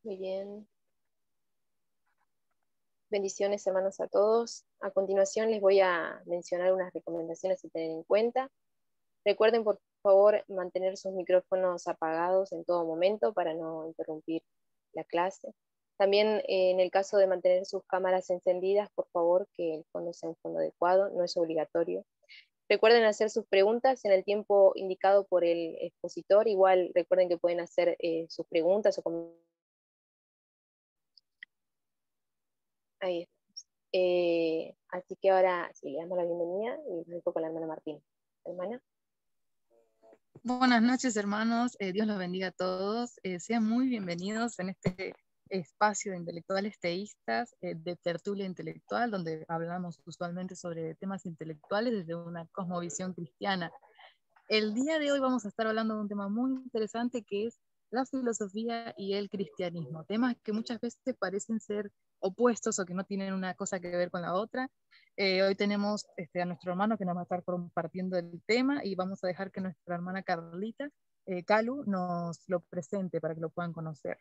Muy bien. Bendiciones, hermanos, a todos. A continuación les voy a mencionar unas recomendaciones a tener en cuenta. Recuerden, por favor, mantener sus micrófonos apagados en todo momento para no interrumpir la clase. También, en el caso de mantener sus cámaras encendidas, por favor, que el fondo sea un fondo adecuado, no es obligatorio. Recuerden hacer sus preguntas en el tiempo indicado por el expositor. Igual recuerden que pueden hacer sus preguntas o comentarios. Ahí está. Así que ahora sí, le damos la bienvenida y los dejo con la hermana Martín. Hermana. Buenas noches, hermanos. Dios los bendiga a todos. Sean muy bienvenidos en este espacio de intelectuales teístas, de tertulia intelectual, donde hablamos usualmente sobre temas intelectuales desde una cosmovisión cristiana. El día de hoy vamos a estar hablando de un tema muy interesante que es la filosofía y el cristianismo, temas que muchas veces parecen ser opuestos o que no tienen una cosa que ver con la otra. Hoy tenemos a nuestro hermano que nos va a estar compartiendo el tema y vamos a dejar que nuestra hermana Carlita, Calu, nos lo presente para que lo puedan conocer.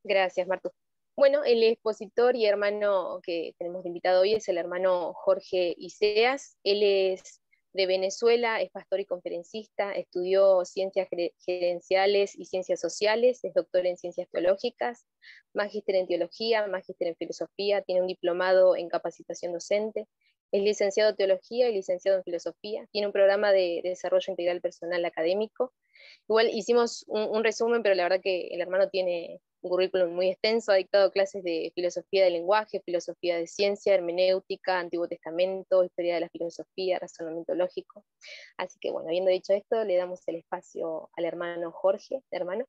Gracias, Martu. Bueno, el expositor y hermano que tenemos de invitado hoy es el hermano Jorge Iseas. Él es de Venezuela, es pastor y conferencista, estudió ciencias gerenciales y ciencias sociales, es doctor en ciencias teológicas, magíster en teología, magíster en filosofía, tiene un diplomado en capacitación docente, es licenciado en teología y licenciado en filosofía, tiene un programa de desarrollo integral personal académico. Igual hicimos un resumen, pero la verdad que el hermano tiene un currículum muy extenso, ha dictado clases de filosofía del lenguaje, filosofía de ciencia, hermenéutica, Antiguo Testamento, historia de la filosofía, razonamiento lógico. Así que bueno, habiendo dicho esto, le damos el espacio al hermano Jorge. Hermano.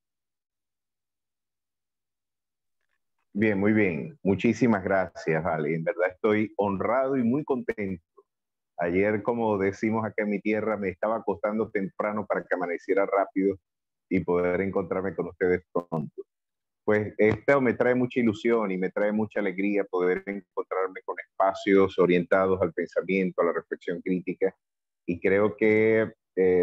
Bien, muy bien. Muchísimas gracias, Ale. En verdad estoy honrado y muy contento. Ayer, como decimos acá en mi tierra, me estaba acostando temprano para que amaneciera rápido y poder encontrarme con ustedes pronto. Pues esto me trae mucha ilusión y me trae mucha alegría poder encontrarme con espacios orientados al pensamiento, a la reflexión crítica. Y creo que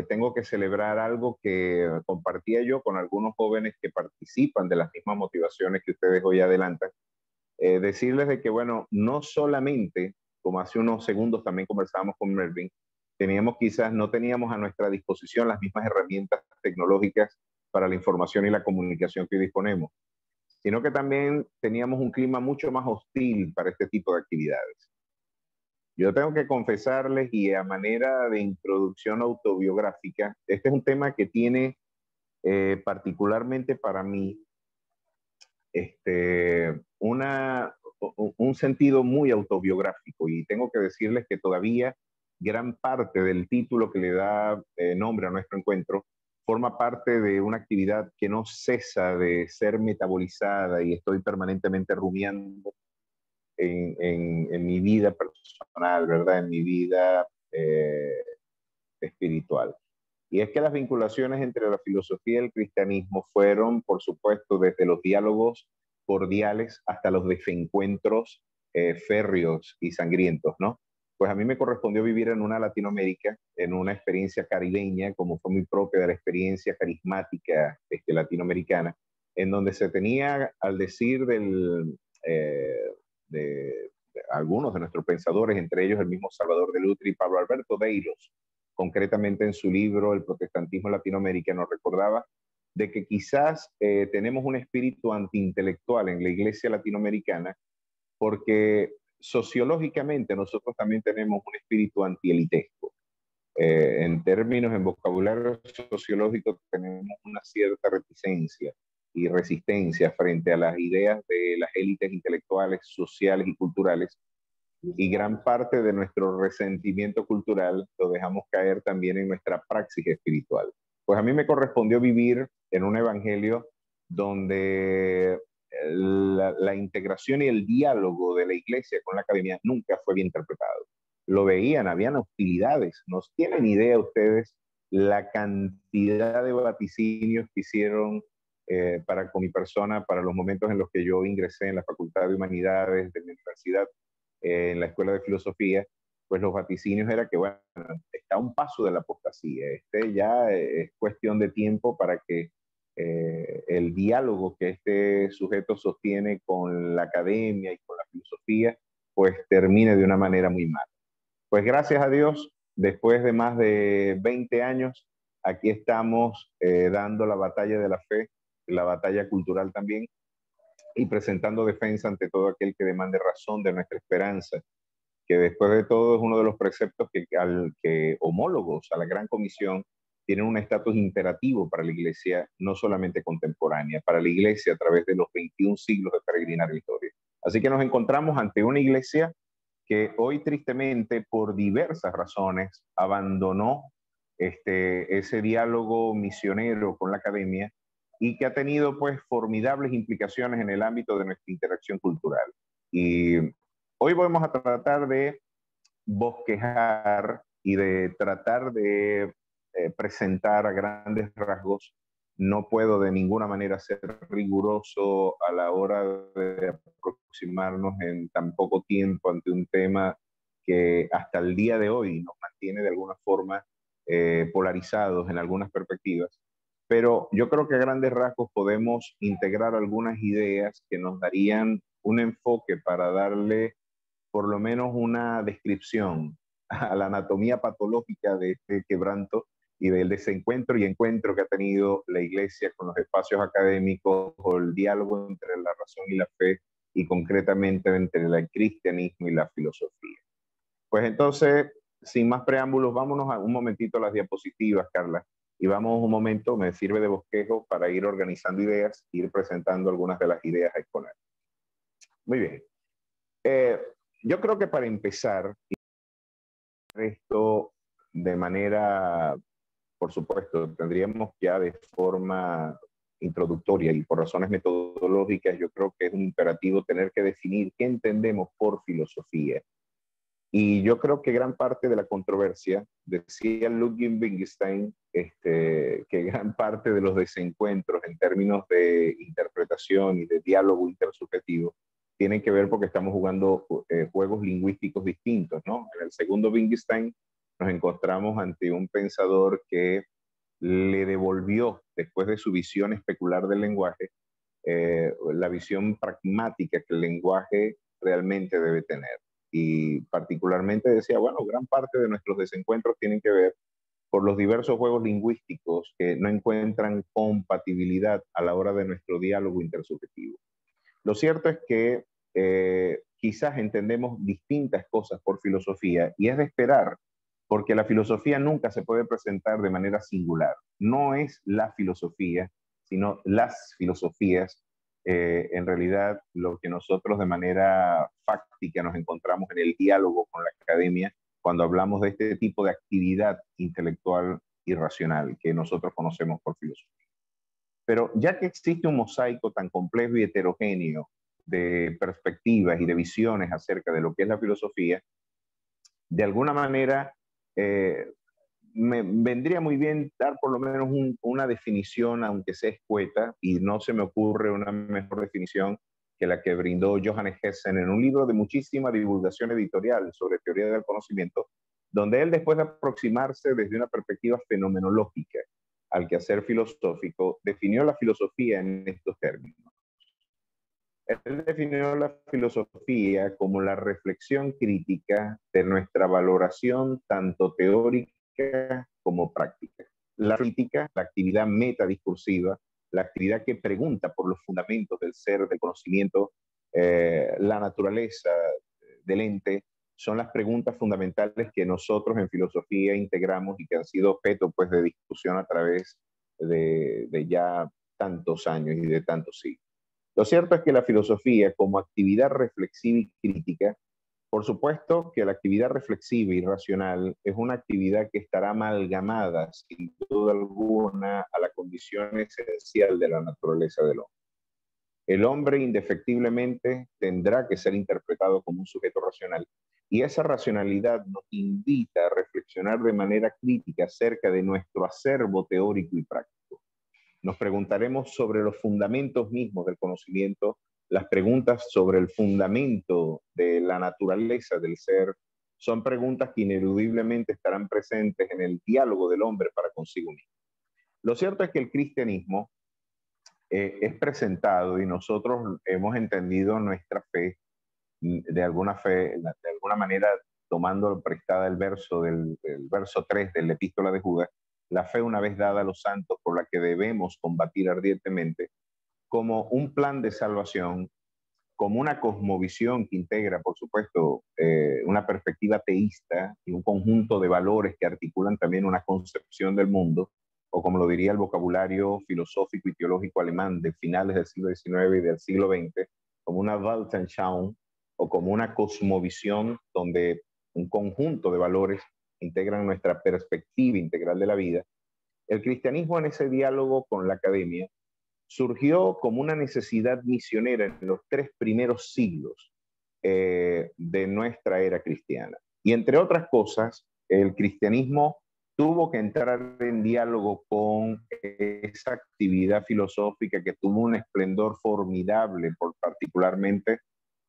tengo que celebrar algo que compartía yo con algunos jóvenes que participan de las mismas motivaciones que ustedes hoy adelantan. Decirles de que, bueno, no solamente, como hace unos segundos también conversábamos con Mervin, no teníamos a nuestra disposición las mismas herramientas tecnológicas para la información y la comunicación que hoy disponemos, sino que también teníamos un clima mucho más hostil para este tipo de actividades. Yo tengo que confesarles, y a manera de introducción autobiográfica, este es un tema que tiene particularmente para mí un sentido muy autobiográfico, y tengo que decirles que todavía gran parte del título que le da nombre a nuestro encuentro forma parte de una actividad que no cesa de ser metabolizada y estoy permanentemente rumiando en mi vida personal, ¿verdad? En mi vida espiritual. Y es que las vinculaciones entre la filosofía y el cristianismo fueron, por supuesto, desde los diálogos cordiales hasta los desencuentros férreos y sangrientos, ¿no? Pues a mí me correspondió vivir en una Latinoamérica, en una experiencia caribeña, como fue muy propia de la experiencia carismática latinoamericana, en donde se tenía, al decir de algunos de nuestros pensadores, entre ellos el mismo Salvador de Lutri y Pablo Alberto Deiros, concretamente en su libro El protestantismo latinoamericano, recordaba de que quizás tenemos un espíritu antiintelectual en la iglesia latinoamericana porque sociológicamente nosotros también tenemos un espíritu antielitesco. En vocabulario sociológico tenemos una cierta reticencia y resistencia frente a las ideas de las élites intelectuales, sociales y culturales, y gran parte de nuestro resentimiento cultural lo dejamos caer también en nuestra praxis espiritual. Pues a mí me correspondió vivir en un evangelio donde la integración y el diálogo de la iglesia con la academia nunca fue bien interpretado. Lo veían, habían hostilidades. No tienen idea ustedes la cantidad de vaticinios que hicieron con mi persona para los momentos en los que yo ingresé en la Facultad de Humanidades de mi universidad, en la Escuela de Filosofía. Pues los vaticinios era que, bueno, está a un paso de la apostasía. Ya es cuestión de tiempo para que el diálogo que este sujeto sostiene con la academia y con la filosofía, pues termine de una manera muy mala. Pues gracias a Dios, después de más de 20 años, aquí estamos dando la batalla de la fe, la batalla cultural también, y presentando defensa ante todo aquel que demande razón de nuestra esperanza, que después de todo es uno de los preceptos que homólogos a la Gran Comisión tienen un estatus imperativo para la Iglesia, no solamente contemporánea, para la Iglesia a través de los 21 siglos de peregrinaria historia. Así que nos encontramos ante una Iglesia que hoy tristemente, por diversas razones, abandonó ese diálogo misionero con la academia y que ha tenido pues formidables implicaciones en el ámbito de nuestra interacción cultural. Y hoy vamos a tratar de bosquejar y de tratar de presentar a grandes rasgos. No puedo de ninguna manera ser riguroso a la hora de aproximarnos en tan poco tiempo ante un tema que hasta el día de hoy nos mantiene de alguna forma polarizados en algunas perspectivas. Pero yo creo que a grandes rasgos podemos integrar algunas ideas que nos darían un enfoque para darle por lo menos una descripción a la anatomía patológica de este quebranto y del desencuentro y encuentro que ha tenido la Iglesia con los espacios académicos o el diálogo entre la razón y la fe y concretamente entre el cristianismo y la filosofía. Pues entonces, sin más preámbulos, vámonos un momentito a las diapositivas, Carla, y vamos un momento, me sirve de bosquejo para ir organizando ideas, ir presentando algunas de las ideas a exponer. Muy bien. Yo creo que para empezar, esto de manera, por supuesto, tendríamos ya de forma introductoria y por razones metodológicas, yo creo que es un imperativo tener que definir qué entendemos por filosofía. Y yo creo que gran parte de la controversia, decía Ludwig Wittgenstein, que gran parte de los desencuentros en términos de interpretación y de diálogo intersubjetivo tienen que ver porque estamos jugando juegos lingüísticos distintos, ¿no? En el segundo Wittgenstein nos encontramos ante un pensador que le devolvió, después de su visión especular del lenguaje, la visión pragmática que el lenguaje realmente debe tener. Y particularmente decía, bueno, gran parte de nuestros desencuentros tienen que ver por los diversos juegos lingüísticos que no encuentran compatibilidad a la hora de nuestro diálogo intersubjetivo. Lo cierto es que quizás entendemos distintas cosas por filosofía y es de esperar, porque la filosofía nunca se puede presentar de manera singular. No es la filosofía, sino las filosofías. En realidad, lo que nosotros de manera fáctica nos encontramos en el diálogo con la academia cuando hablamos de este tipo de actividad intelectual y racional que nosotros conocemos por filosofía. Pero ya que existe un mosaico tan complejo y heterogéneo de perspectivas y de visiones acerca de lo que es la filosofía, de alguna manera me vendría muy bien dar por lo menos una definición, aunque sea escueta, y no se me ocurre una mejor definición que la que brindó Johannes Hessen en un libro de muchísima divulgación editorial sobre teoría del conocimiento, donde él, después de aproximarse desde una perspectiva fenomenológica al quehacer filosófico, definió la filosofía en estos términos. Él definió la filosofía como la reflexión crítica de nuestra valoración tanto teórica como práctica. La crítica, la actividad metadiscursiva, la actividad que pregunta por los fundamentos del ser, del conocimiento, la naturaleza del ente, son las preguntas fundamentales que nosotros en filosofía integramos y que han sido objeto pues, de discusión a través de ya tantos años y de tantos siglos. Lo cierto es que la filosofía como actividad reflexiva y crítica, por supuesto que la actividad reflexiva y racional es una actividad que estará amalgamada sin duda alguna a la condición esencial de la naturaleza del hombre. El hombre indefectiblemente tendrá que ser interpretado como un sujeto racional y esa racionalidad nos invita a reflexionar de manera crítica acerca de nuestro acervo teórico y práctico. Nos preguntaremos sobre los fundamentos mismos del conocimiento, las preguntas sobre el fundamento de la naturaleza del ser, son preguntas que ineludiblemente estarán presentes en el diálogo del hombre para consigo mismo. Lo cierto es que el cristianismo es presentado y nosotros hemos entendido nuestra fe de alguna manera, tomando prestada el verso del verso 3 de la epístola de Judas, la fe una vez dada a los santos por la que debemos combatir ardientemente, como un plan de salvación, como una cosmovisión que integra, por supuesto, una perspectiva teísta y un conjunto de valores que articulan también una concepción del mundo, o como lo diría el vocabulario filosófico y teológico alemán de finales del siglo XIX y del siglo XX, como una Weltanschauung, o como una cosmovisión donde un conjunto de valores integran nuestra perspectiva integral de la vida. El cristianismo, en ese diálogo con la academia, surgió como una necesidad misionera en los 3 primeros siglos de nuestra era cristiana. Y entre otras cosas, el cristianismo tuvo que entrar en diálogo con esa actividad filosófica que tuvo un esplendor formidable, particularmente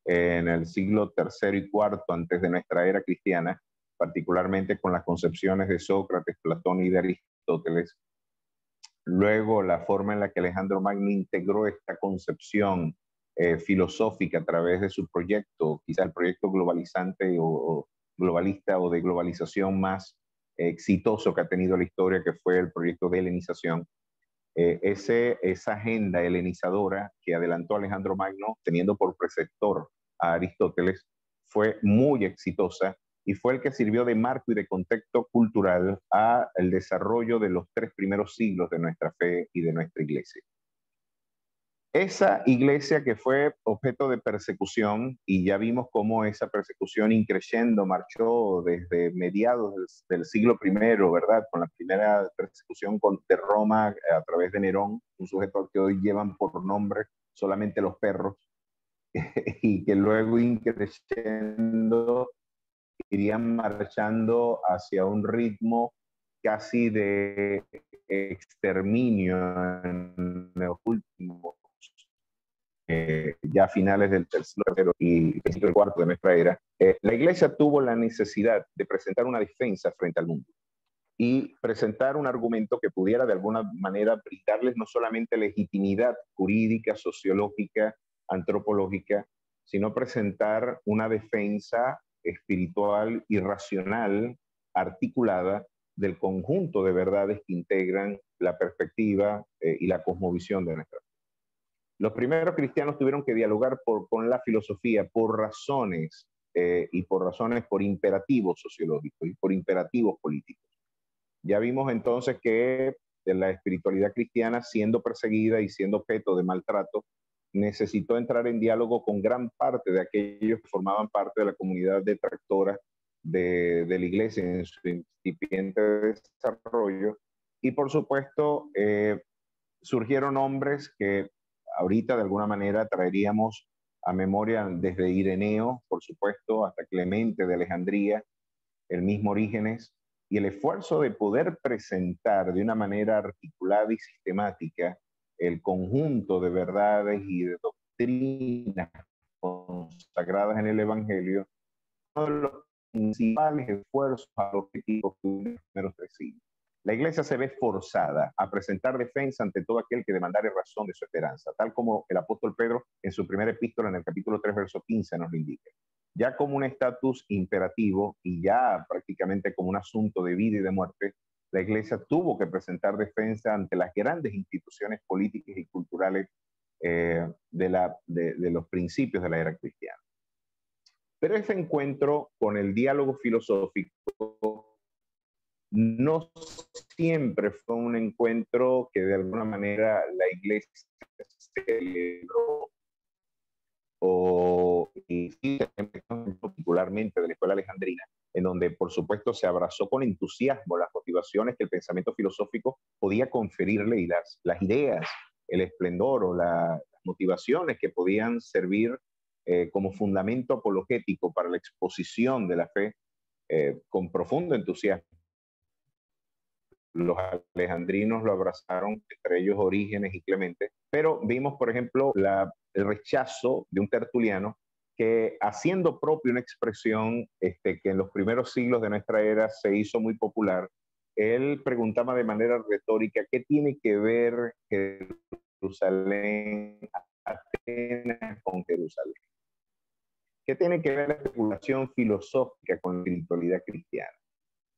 en el siglo III y IV antes de nuestra era cristiana, particularmente con las concepciones de Sócrates, Platón y de Aristóteles. Luego, la forma en la que Alejandro Magno integró esta concepción filosófica a través de su proyecto, quizá el proyecto globalizante o globalista o de globalización más exitoso que ha tenido la historia, que fue el proyecto de helenización. Esa agenda helenizadora que adelantó Alejandro Magno, teniendo por preceptor a Aristóteles, fue muy exitosa y fue el que sirvió de marco y de contexto cultural al desarrollo de los 3 primeros siglos de nuestra fe y de nuestra iglesia. Esa iglesia que fue objeto de persecución, y ya vimos cómo esa persecución increciendo marchó desde mediados del siglo I, ¿verdad? Con la primera persecución de Roma a través de Nerón, un sujeto al que hoy llevan por nombre solamente los perros, y que luego increciendo irían marchando hacia un ritmo casi de exterminio en los últimos, ya a finales del tercero y principio del cuarto de nuestra era. La iglesia tuvo la necesidad de presentar una defensa frente al mundo y presentar un argumento que pudiera de alguna manera brindarles no solamente legitimidad jurídica, sociológica, antropológica, sino presentar una defensa espiritual y racional articulada del conjunto de verdades que integran la perspectiva y la cosmovisión de nuestra vida. Los primeros cristianos tuvieron que dialogar con la filosofía por razones por imperativos sociológicos y por imperativos políticos. Ya vimos entonces que la espiritualidad cristiana, siendo perseguida y siendo objeto de maltrato, necesitó entrar en diálogo con gran parte de aquellos que formaban parte de la comunidad detractora de la iglesia en su incipiente desarrollo. Y por supuesto, surgieron hombres que ahorita de alguna manera traeríamos a memoria desde Ireneo, por supuesto, hasta Clemente de Alejandría, el mismo Orígenes, y el esfuerzo de poder presentar de una manera articulada y sistemática el conjunto de verdades y de doctrinas consagradas en el Evangelio, uno de los principales esfuerzos a los objetivos de los primeros 3 siglos. La iglesia se ve forzada a presentar defensa ante todo aquel que demandare razón de su esperanza, tal como el apóstol Pedro en su primera epístola en el capítulo 3, verso 15 nos lo indica. Ya como un estatus imperativo y ya prácticamente como un asunto de vida y de muerte, la iglesia tuvo que presentar defensa ante las grandes instituciones políticas y culturales de los principios de la era cristiana. Pero ese encuentro con el diálogo filosófico no siempre fue un encuentro que de alguna manera la iglesia celebró y particularmente de la escuela alejandrina, en donde por supuesto se abrazó con entusiasmo las motivaciones que el pensamiento filosófico podía conferirle y las ideas, el esplendor o las motivaciones que podían servir como fundamento apologético para la exposición de la fe con profundo entusiasmo. Los alejandrinos lo abrazaron, entre ellos Orígenes y Clemente, pero vimos, por ejemplo, el rechazo de un tertuliano que, haciendo propio una expresión que en los primeros siglos de nuestra era se hizo muy popular, él preguntaba de manera retórica: ¿qué tiene que ver Jerusalén, Atenas con Jerusalén. ¿Qué tiene que ver la especulación filosófica con la espiritualidad cristiana?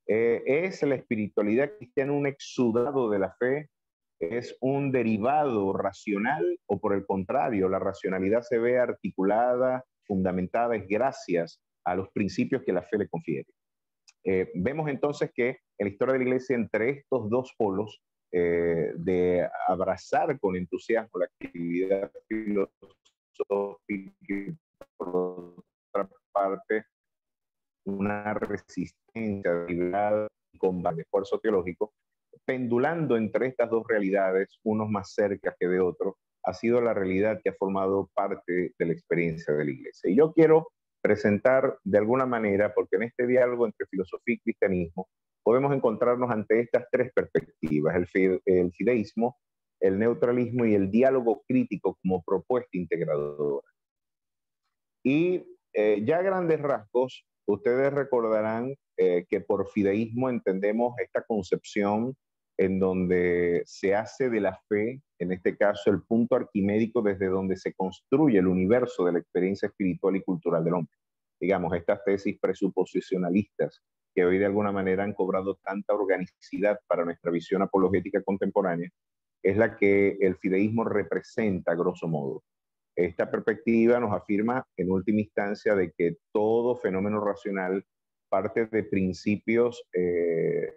¿Es la espiritualidad cristiana un exudado de la fe? ¿Es un derivado racional o por el contrario, la racionalidad se ve articulada, fundamentada es gracias a los principios que la fe le confiere? Vemos entonces que en la historia de la iglesia, entre estos dos polos, de abrazar con entusiasmo la actividad filosófica y por otra parte una resistencia derivada con esfuerzo teológico, pendulando entre estas dos realidades, unos más cerca que de otros, ha sido la realidad que ha formado parte de la experiencia de la iglesia. Y yo quiero presentar de alguna manera, porque en este diálogo entre filosofía y cristianismo podemos encontrarnos ante estas tres perspectivas, el fideísmo, el neutralismo y el diálogo crítico como propuesta integradora. Y ya a grandes rasgos, ustedes recordarán que por fideísmo entendemos esta concepción en donde se hace de la fe, en este caso el punto arquimédico desde donde se construye el universo de la experiencia espiritual y cultural del hombre. Digamos, estas tesis presuposicionalistas que hoy de alguna manera han cobrado tanta organicidad para nuestra visión apologética contemporánea, es la que el fideísmo representa, grosso modo. Esta perspectiva nos afirma en última instancia de que todo fenómeno racional parte de principios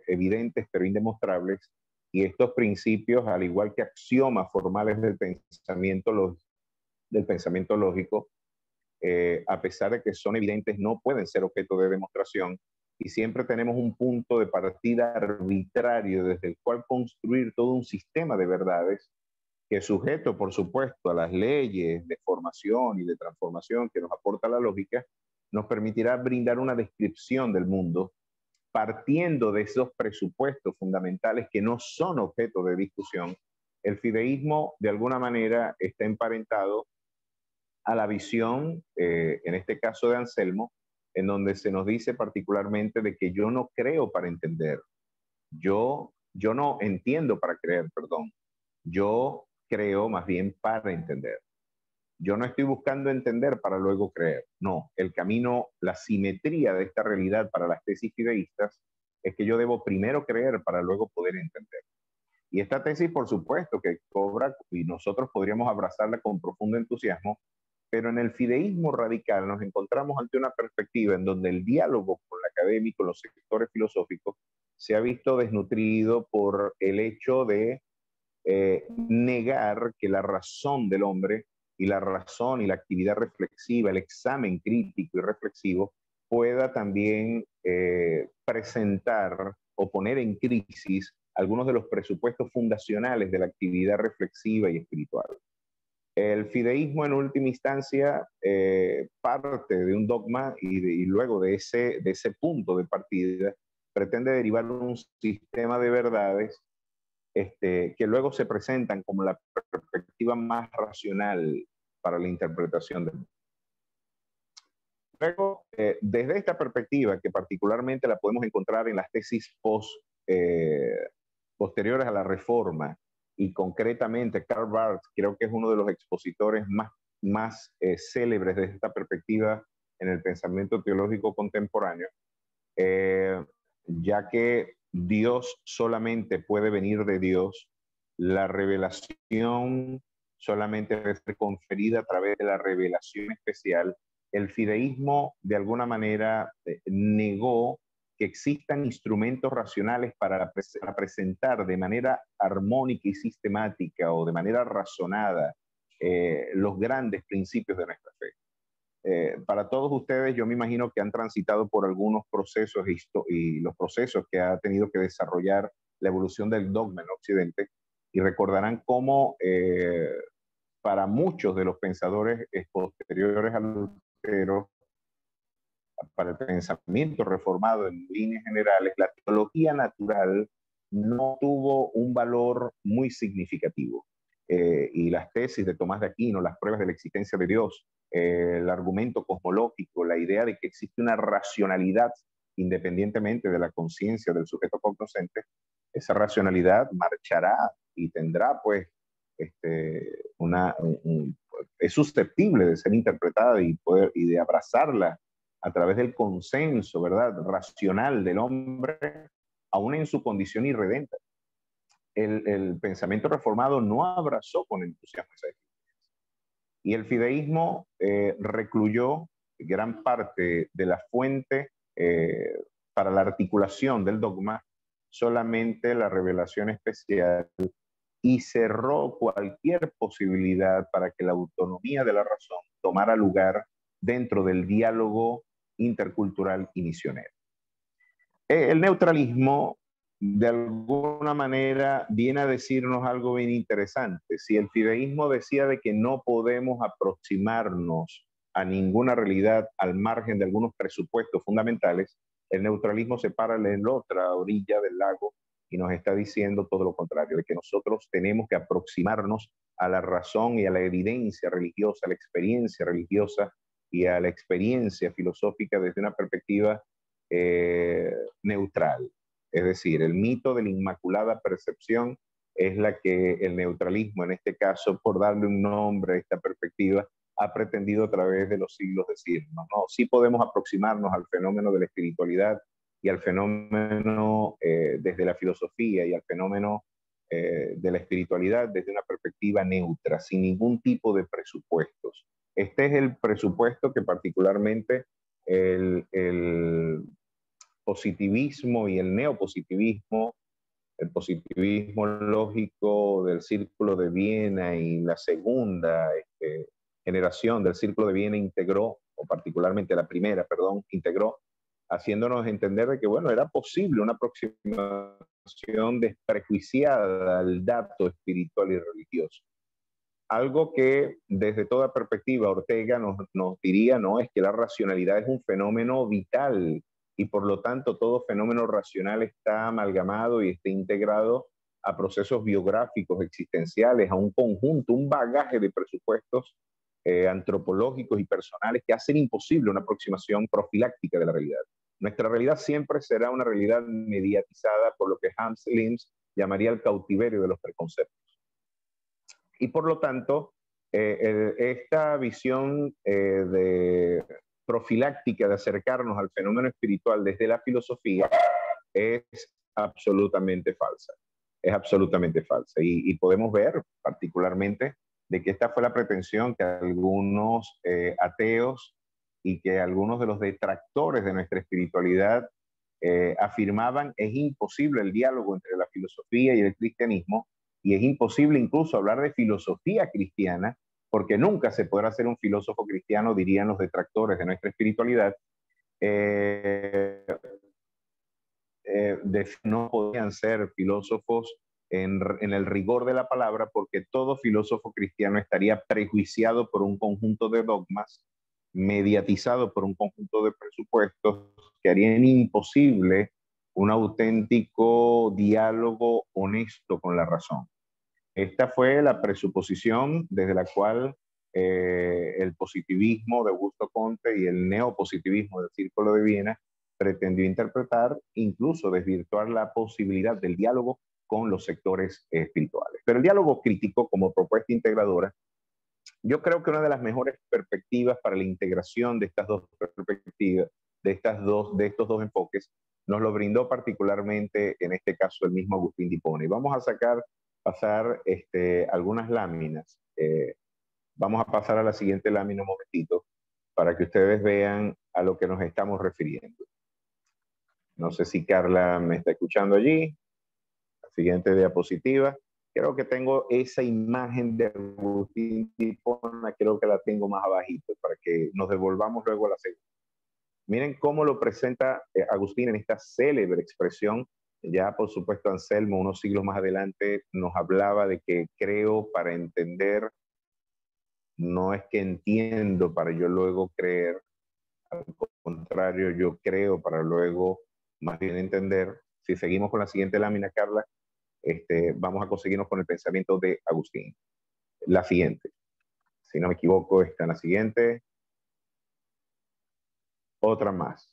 evidentes pero indemostrables, y estos principios, al igual que axiomas formales del pensamiento lógico, a pesar de que son evidentes, no pueden ser objeto de demostración, y siempre tenemos un punto de partida arbitrario desde el cual construir todo un sistema de verdades que, sujeto, por supuesto, a las leyes de formación y de transformación que nos aporta la lógica, nos permitirá brindar una descripción del mundo partiendo de esos presupuestos fundamentales que no son objeto de discusión. El fideísmo, de alguna manera, está emparentado a la visión, en este caso de Anselmo, en donde se nos dice particularmente de que yo no creo para entender, yo no entiendo para creer, perdón, yo creo más bien para entender. Yo no estoy buscando entender para luego creer. No, el camino, la simetría de esta realidad para las tesis fideístas es que yo debo primero creer para luego poder entender. Y esta tesis, por supuesto, que cobra, y nosotros podríamos abrazarla con profundo entusiasmo, pero en el fideísmo radical nos encontramos ante una perspectiva en donde el diálogo con el académico, los sectores filosóficos, se ha visto desnutrido por el hecho de negar que la razón del hombre y la razón y la actividad reflexiva, el examen crítico y reflexivo, pueda también presentar o poner en crisis algunos de los presupuestos fundacionales de la actividad reflexiva y espiritual. El fideísmo, en última instancia, parte de un dogma y luego de ese punto de partida pretende derivar un sistema de verdades que luego se presentan como la perspectiva más racional para la interpretación del mundo. Luego, desde esta perspectiva, que particularmente la podemos encontrar en las tesis posteriores a la Reforma, y concretamente Karl Barth, creo que es uno de los expositores más célebres de esta perspectiva en el pensamiento teológico contemporáneo, ya que Dios solamente puede venir de Dios, la revelación solamente debe ser conferida a través de la revelación especial. El fideísmo, de alguna manera, negó que existan instrumentos racionales para presentar de manera armónica y sistemática o de manera razonada los grandes principios de nuestra fe. Para todos ustedes, yo me imagino que han transitado por algunos procesos y los procesos que ha tenido que desarrollar la evolución del dogma en Occidente, y recordarán cómo para muchos de los pensadores posteriores a Lutero, para el pensamiento reformado en líneas generales, la teología natural no tuvo un valor muy significativo. Y las tesis de Tomás de Aquino, las pruebas de la existencia de Dios, el argumento cosmológico, la idea de que existe una racionalidad independientemente de la conciencia del sujeto cognoscente, esa racionalidad marchará y tendrá pues es susceptible de ser interpretada y de abrazarla a través del consenso, ¿verdad?, racional del hombre, aún en su condición irredenta. El pensamiento reformado no abrazó con entusiasmo esa experiencia. Y el fideísmo recluyó gran parte de la fuente para la articulación del dogma, solamente la revelación especial, y cerró cualquier posibilidad para que la autonomía de la razón tomara lugar dentro del diálogo intercultural y misionero. El neutralismo, de alguna manera, viene a decirnos algo bien interesante. Si el fideísmo decía de que no podemos aproximarnos a ninguna realidad al margen de algunos presupuestos fundamentales, el neutralismo se para en la otra orilla del lago y nos está diciendo todo lo contrario, de que nosotros tenemos que aproximarnos a la razón y a la evidencia religiosa, a la experiencia religiosa y a la experiencia filosófica desde una perspectiva neutral. Es decir, el mito de la inmaculada percepción es la que el neutralismo, en este caso, por darle un nombre a esta perspectiva, ha pretendido a través de los siglos decirnos, ¿no? Sí podemos aproximarnos al fenómeno de la espiritualidad y al fenómeno desde la filosofía y al fenómeno de la espiritualidad desde una perspectiva neutra, sin ningún tipo de presupuestos. Este es el presupuesto que particularmente el positivismo y el neopositivismo, el positivismo lógico del Círculo de Viena y la segunda generación del Círculo de Viena integró, o particularmente la primera, perdón, integró, haciéndonos entender de que, bueno, era posible una aproximación desprejuiciada al dato espiritual y religioso. Algo que desde toda perspectiva Ortega nos diría, no, es que la racionalidad es un fenómeno vital y por lo tanto todo fenómeno racional está amalgamado y está integrado a procesos biográficos, existenciales, a un conjunto, un bagaje de presupuestos antropológicos y personales que hacen imposible una aproximación profiláctica de la realidad. Nuestra realidad siempre será una realidad mediatizada por lo que Hans Linz llamaría el cautiverio de los preconceptos. Y por lo tanto, esta visión de profiláctica de acercarnos al fenómeno espiritual desde la filosofía es absolutamente falsa. Es absolutamente falsa. Y podemos ver particularmente de que esta fue la pretensión que algunos ateos y que algunos de los detractores de nuestra espiritualidad afirmaban: es imposible el diálogo entre la filosofía y el cristianismo, y es imposible incluso hablar de filosofía cristiana, porque nunca se podrá ser un filósofo cristiano, dirían los detractores de nuestra espiritualidad. No podían ser filósofos en el rigor de la palabra, porque todo filósofo cristiano estaría prejuiciado por un conjunto de dogmas, mediatizado por un conjunto de presupuestos que harían imposible un auténtico diálogo honesto con la razón. Esta fue la presuposición desde la cual el positivismo de Augusto Comte y el neopositivismo del Círculo de Viena pretendió interpretar, incluso desvirtuar la posibilidad del diálogo con los sectores espirituales. Pero el diálogo crítico como propuesta integradora, yo creo que una de las mejores perspectivas para la integración de estas dos perspectivas, de estos dos enfoques, nos lo brindó particularmente en este caso el mismo Agustín de Hipona. Y vamos a pasar algunas láminas. Vamos a pasar a la siguiente lámina un momentito para que ustedes vean a lo que nos estamos refiriendo. No sé si Carla me está escuchando allí. La siguiente diapositiva. Creo que tengo esa imagen de Agustín de Hipona, creo que la tengo más abajito para que nos devolvamos luego a la segunda. Miren cómo lo presenta Agustín en esta célebre expresión. Ya, por supuesto, Anselmo, unos siglos más adelante, nos hablaba de que creo para entender, no es que entiendo para yo luego creer, al contrario, yo creo para luego más bien entender. Si seguimos con la siguiente lámina, Carla, vamos a conseguirnos con el pensamiento de Agustín. La siguiente, si no me equivoco, está en la siguiente. Otra más.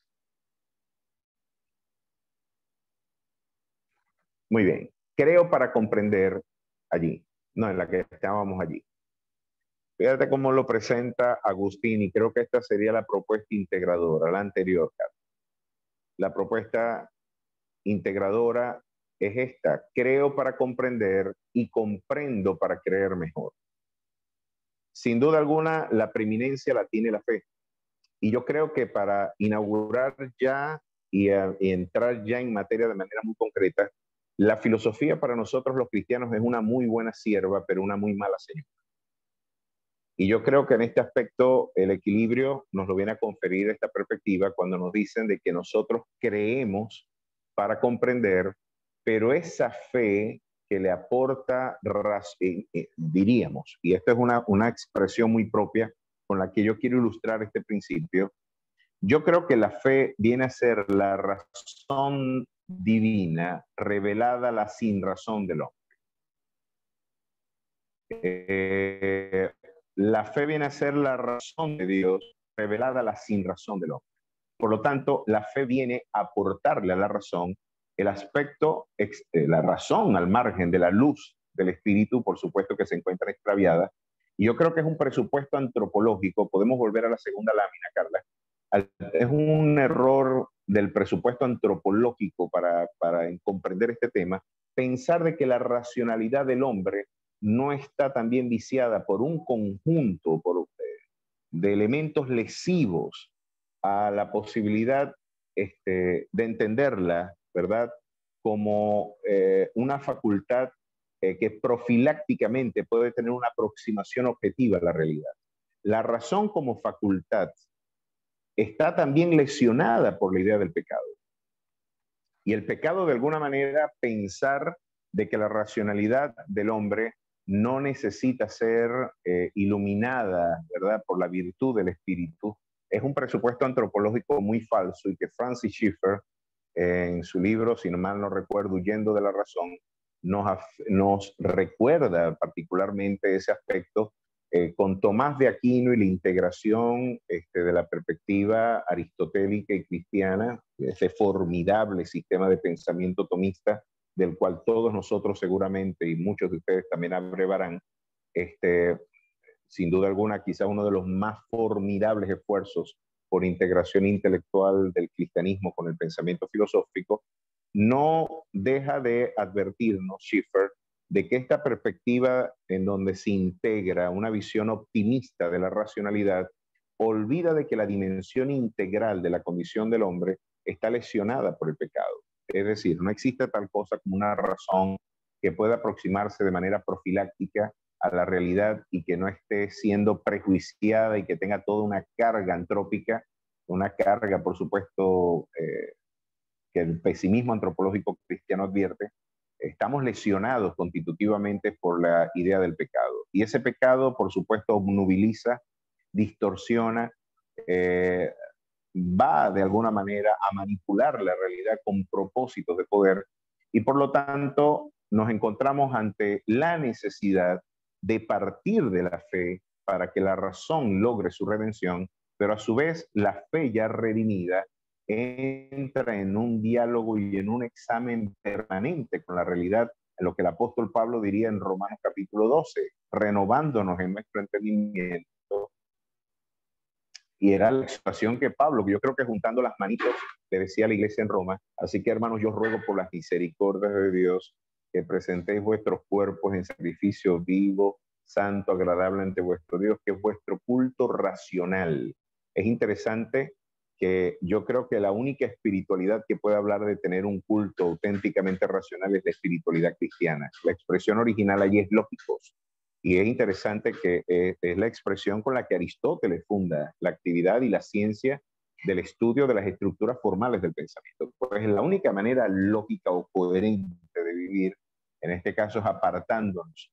Muy bien. Creo para comprender allí. no, en la que estábamos allí. Fíjate cómo lo presenta Agustín, y creo que esta sería la propuesta integradora, la anterior, Carlos. La propuesta integradora es esta: creo para comprender y comprendo para creer mejor. Sin duda alguna, la preeminencia la tiene la fe. Y yo creo que para inaugurar ya y entrar ya en materia de manera muy concreta, la filosofía para nosotros los cristianos es una muy buena sierva, pero una muy mala señora. Y yo creo que en este aspecto el equilibrio nos lo viene a conferir esta perspectiva cuando nos dicen de que nosotros creemos para comprender, pero esa fe que le aporta, diríamos, y esta es una expresión muy propia con la que yo quiero ilustrar este principio, yo creo que la fe viene a ser la razón divina revelada a la sinrazón del hombre. La fe viene a ser la razón de Dios revelada a la sinrazón del hombre. Por lo tanto, la fe viene a aportarle a la razón el aspecto, la razón al margen de la luz del espíritu, por supuesto que se encuentra extraviada. Y yo creo que es un presupuesto antropológico. Podemos volver a la segunda lámina, Carla. Es un error del presupuesto antropológico para comprender este tema, pensar de que la racionalidad del hombre no está también viciada por un conjunto de elementos lesivos a la posibilidad de entenderla, ¿verdad?, como una facultad que profilácticamente puede tener una aproximación objetiva a la realidad. La razón como facultad está también lesionada por la idea del pecado. Y el pecado, de alguna manera, pensar de que la racionalidad del hombre no necesita ser iluminada, ¿verdad?, por la virtud del espíritu, es un presupuesto antropológico muy falso, y que Francis Schaeffer, en su libro, si no mal no recuerdo, Huyendo de la razón, nos recuerda particularmente ese aspecto con Tomás de Aquino y la integración de la perspectiva aristotélica y cristiana, ese formidable sistema de pensamiento tomista del cual todos nosotros seguramente, y muchos de ustedes también abrevarán, sin duda alguna, quizá uno de los más formidables esfuerzos por integración intelectual del cristianismo con el pensamiento filosófico, no deja de advertirnos, Schiffer, de que esta perspectiva en donde se integra una visión optimista de la racionalidad, olvida de que la dimensión integral de la condición del hombre está lesionada por el pecado. Es decir, no existe tal cosa como una razón que pueda aproximarse de manera profiláctica a la realidad y que no esté siendo prejuiciada y que tenga toda una carga antrópica, una carga, por supuesto, que el pesimismo antropológico cristiano advierte. Estamos lesionados constitutivamente por la idea del pecado. Y ese pecado, por supuesto, obnubiliza, distorsiona, va de alguna manera a manipular la realidad con propósitos de poder, y por lo tanto nos encontramos ante la necesidad de partir de la fe para que la razón logre su redención, pero a su vez la fe ya redimida entra en un diálogo y en un examen permanente con la realidad, en lo que el apóstol Pablo diría en Romanos capítulo 12, renovándonos en nuestro entendimiento. Y era la expresión que Pablo, que yo creo que juntando las manitos, le decía a la iglesia en Roma: así que, hermanos, yo ruego por las misericordias de Dios que presentéis vuestros cuerpos en sacrificio vivo, santo, agradable ante vuestro Dios, que es vuestro culto racional. Es interesante que yo creo que la única espiritualidad que puede hablar de tener un culto auténticamente racional es la espiritualidad cristiana. La expresión original allí es lógicos. Y es interesante que es la expresión con la que Aristóteles funda la actividad y la ciencia del estudio de las estructuras formales del pensamiento. Pues la única manera lógica o coherente de vivir, en este caso, es apartándonos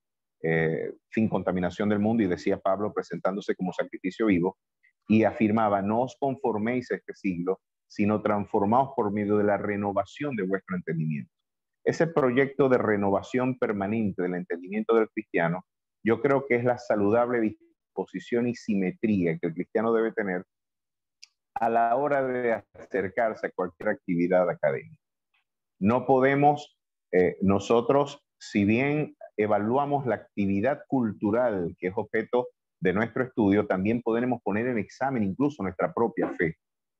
sin contaminación del mundo, y decía Pablo, presentándose como sacrificio vivo, y afirmaba: no os conforméis a este siglo, sino transformaos por medio de la renovación de vuestro entendimiento. Ese proyecto de renovación permanente del entendimiento del cristiano, yo creo que es la saludable disposición y simetría que el cristiano debe tener a la hora de acercarse a cualquier actividad académica. No podemos nosotros, si bien evaluamos la actividad cultural que es objeto de nuestro estudio, también podremos poner en examen incluso nuestra propia fe.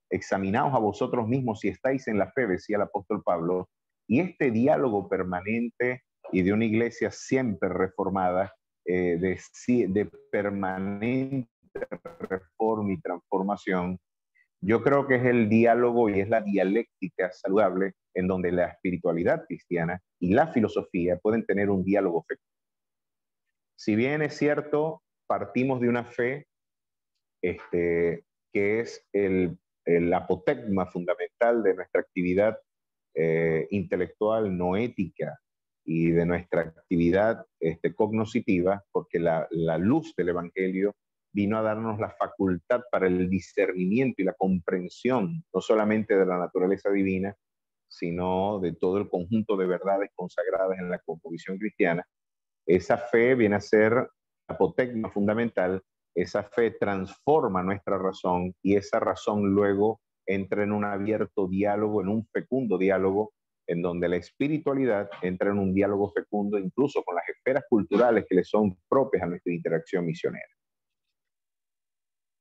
Examinaos a vosotros mismos si estáis en la fe, decía el apóstol Pablo, y este diálogo permanente y de una iglesia siempre reformada, de permanente reforma y transformación, yo creo que es el diálogo y es la dialéctica saludable en donde la espiritualidad cristiana y la filosofía pueden tener un diálogo fecundo. Si bien es cierto, partimos de una fe que es el apotegma fundamental de nuestra actividad intelectual no ética y de nuestra actividad cognoscitiva, porque la luz del Evangelio vino a darnos la facultad para el discernimiento y la comprensión, no solamente de la naturaleza divina, sino de todo el conjunto de verdades consagradas en la cosmovisión cristiana. Esa fe viene a ser apotegma fundamental, esa fe transforma nuestra razón y esa razón luego entra en un abierto diálogo, en un fecundo diálogo, en donde la espiritualidad entra en un diálogo fecundo incluso con las esferas culturales que le son propias a nuestra interacción misionera.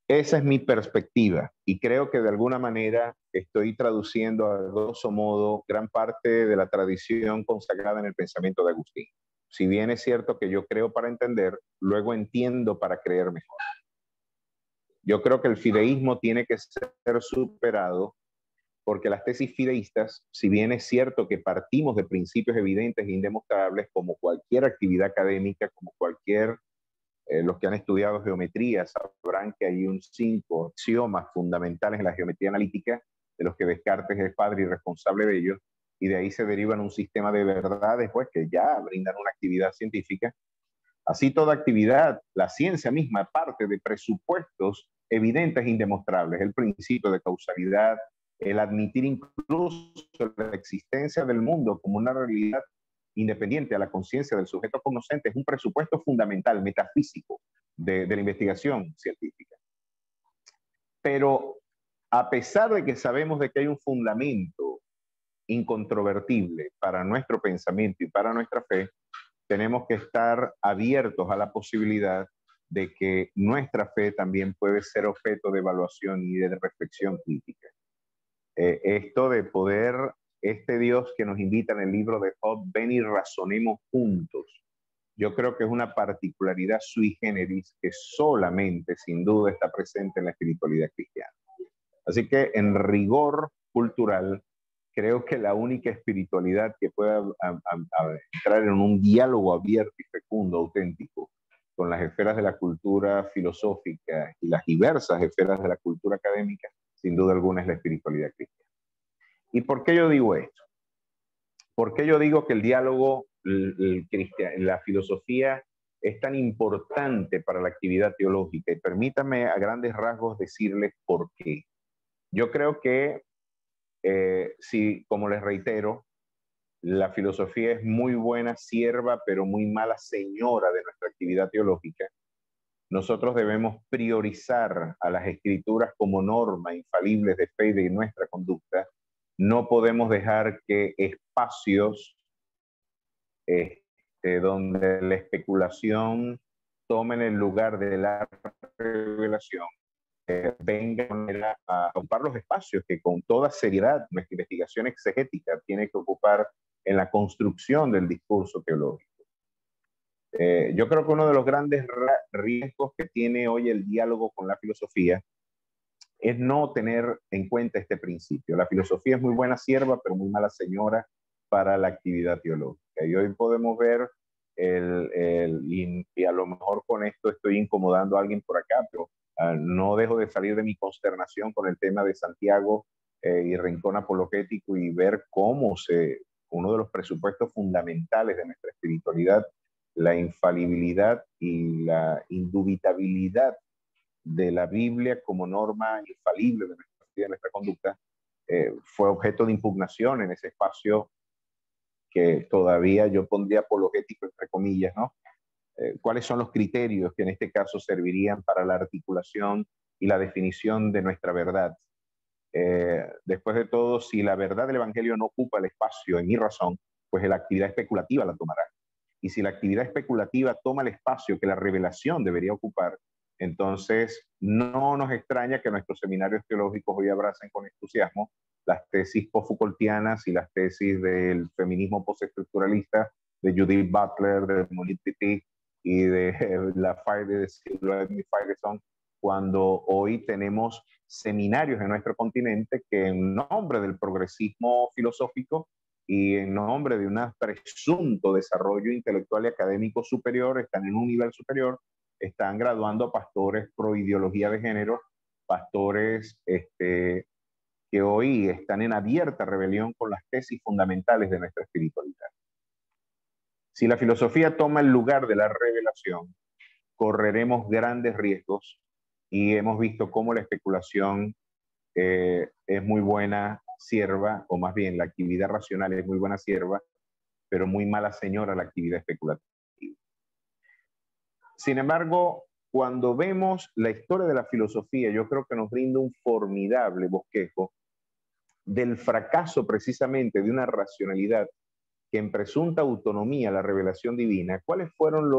Esa es mi perspectiva y creo que de alguna manera estoy traduciendo a grosso modo gran parte de la tradición consagrada en el pensamiento de Agustín. Si bien es cierto que yo creo para entender, luego entiendo para creer mejor. Yo creo que el fideísmo tiene que ser superado porque las tesis fideístas, si bien es cierto que partimos de principios evidentes e indemostrables, como cualquier actividad académica, como cualquier los que han estudiado geometría sabrán que hay 5 axiomas fundamentales en la geometría analítica, de los que Descartes es padre y responsable de ellos, y de ahí se derivan un sistema de verdades pues, que ya brindan una actividad científica. Así toda actividad, la ciencia misma parte de presupuestos evidentes e indemostrables, el principio de causalidad, el admitir incluso la existencia del mundo como una realidad independiente a la conciencia del sujeto cognoscente, es un presupuesto fundamental, metafísico, de la investigación científica. Pero a pesar de que sabemos de que hay un fundamento incontrovertible para nuestro pensamiento y para nuestra fe, tenemos que estar abiertos a la posibilidad de que nuestra fe también puede ser objeto de evaluación y de reflexión crítica. Esto de poder, este Dios que nos invita en el libro de Job, ven y razonemos juntos, yo creo que es una particularidad sui generis que solamente, sin duda, está presente en la espiritualidad cristiana. Así que en rigor cultural, creo que la única espiritualidad que pueda entrar en un diálogo abierto y fecundo, auténtico, con las esferas de la cultura filosófica y las diversas esferas de la cultura académica, sin duda alguna es la espiritualidad cristiana. ¿Y por qué yo digo esto? ¿Por qué yo digo que el diálogo, la filosofía es tan importante para la actividad teológica? Y permítanme a grandes rasgos decirles por qué. Yo creo que, como les reitero, la filosofía es muy buena sierva, pero muy mala señora de nuestra actividad teológica. Nosotros debemos priorizar a las escrituras como norma infalible de fe y de nuestra conducta. No podemos dejar que espacios donde la especulación tomen el lugar de la revelación vengan a ocupar los espacios que con toda seriedad nuestra investigación exegética tiene que ocupar en la construcción del discurso teológico. Yo creo que uno de los grandes riesgos que tiene hoy el diálogo con la filosofía es no tener en cuenta este principio. La filosofía es muy buena sierva, pero muy mala señora para la actividad teológica. Y hoy podemos ver, y a lo mejor con esto estoy incomodando a alguien por acá, pero no dejo de salir de mi consternación con el tema de Santiago y rincón apologético y ver cómo uno de los presupuestos fundamentales de nuestra espiritualidad, la infalibilidad y la indubitabilidad de la Biblia como norma infalible de nuestra vida, de nuestra conducta, fue objeto de impugnación en ese espacio que todavía yo pondría apologético entre comillas, ¿no? ¿Cuáles son los criterios que en este caso servirían para la articulación y la definición de nuestra verdad? Después de todo, si la verdad del Evangelio no ocupa el espacio en mi razón, pues la actividad especulativa la tomará. y si la actividad especulativa toma el espacio que la revelación debería ocupar, entonces no nos extraña que nuestros seminarios teológicos hoy abracen con entusiasmo las tesis post-Foucaultianas y las tesis del feminismo postestructuralista de Judith Butler, de Monique Wittig y de la Fayeson, cuando hoy tenemos seminarios en nuestro continente que en nombre del progresismo filosófico y en nombre de un presunto desarrollo intelectual y académico superior, están en un nivel superior, están graduando pastores pro ideología de género, pastores que hoy están en abierta rebelión con las tesis fundamentales de nuestra espiritualidad. Si la filosofía toma el lugar de la revelación, correremos grandes riesgos y hemos visto cómo la especulación es muy buena sierva, o más bien la actividad racional es muy buena sierva, pero muy mala señora la actividad especulativa. Sin embargo, cuando vemos la historia de la filosofía, yo creo que nos brinda un formidable bosquejo del fracaso precisamente de una racionalidad que en presunta autonomía la revelación divina, ¿cuáles fueron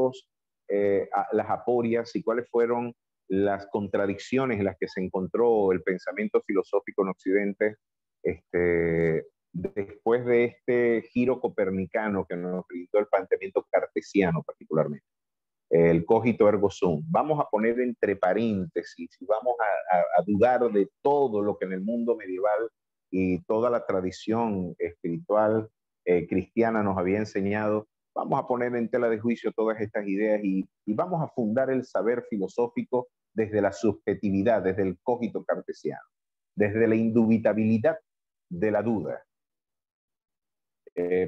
las aporias y cuáles fueron las contradicciones en las que se encontró el pensamiento filosófico en Occidente después de este giro copernicano que nos brindó el planteamiento cartesiano particularmente? El cogito ergo sum. Vamos a poner entre paréntesis y vamos a dudar de todo lo que en el mundo medieval y toda la tradición espiritual cristiana nos había enseñado. Vamos a poner en tela de juicio todas estas ideas y vamos a fundar el saber filosófico desde la subjetividad, desde el cogito cartesiano, desde la indubitabilidad de la duda.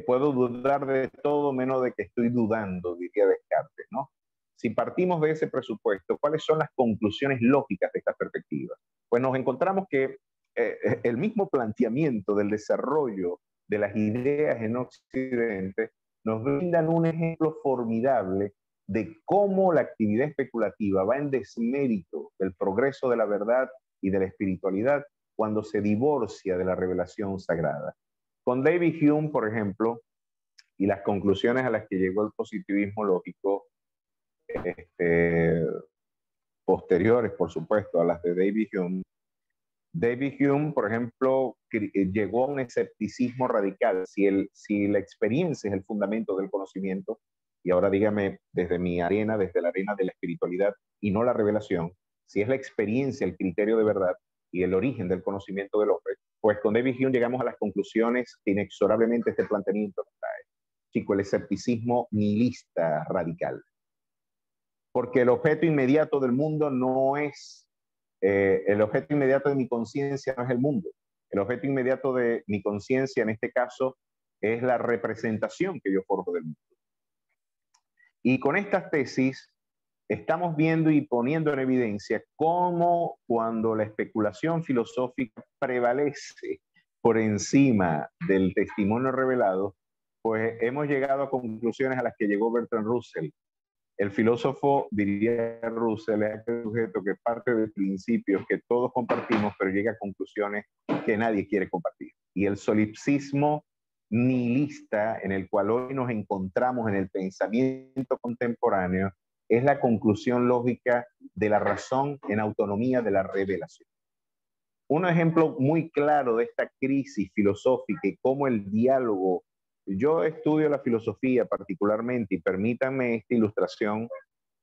Puedo dudar de todo menos de que estoy dudando, diría Descartes, ¿no? Si partimos de ese presupuesto, ¿cuáles son las conclusiones lógicas de esta perspectiva? Pues nos encontramos que el mismo planteamiento del desarrollo de las ideas en Occidente nos brindan un ejemplo formidable de cómo la actividad especulativa va en desmérito del progreso de la verdad y de la espiritualidad cuando se divorcia de la revelación sagrada. Con David Hume, por ejemplo, y las conclusiones a las que llegó el positivismo lógico, posteriores, por supuesto, a las de David Hume. David Hume, por ejemplo, llegó a un escepticismo radical. Si la experiencia es el fundamento del conocimiento, y ahora dígame desde mi arena, desde la arena de la espiritualidad y no la revelación, si es la experiencia el criterio de verdad y el origen del conocimiento del hombre, pues con David Hume llegamos a las conclusiones que inexorablemente este planteamiento nos trae. Chico, el escepticismo nihilista radical. Porque el objeto inmediato del mundo no es, el objeto inmediato de mi conciencia no es el mundo. El objeto inmediato de mi conciencia, en este caso, es la representación que yo forjo del mundo. Y con estas tesis estamos viendo y poniendo en evidencia cómo cuando la especulación filosófica prevalece por encima del testimonio revelado, pues hemos llegado a conclusiones a las que llegó Bertrand Russell. El filósofo, diría Russell, es aquel sujeto que parte de principios que todos compartimos, pero llega a conclusiones que nadie quiere compartir. Y el solipsismo nihilista en el cual hoy nos encontramos en el pensamiento contemporáneo es la conclusión lógica de la razón en autonomía de la revelación. Un ejemplo muy claro de esta crisis filosófica y cómo el diálogo. Yo estudio la filosofía particularmente y permítanme esta ilustración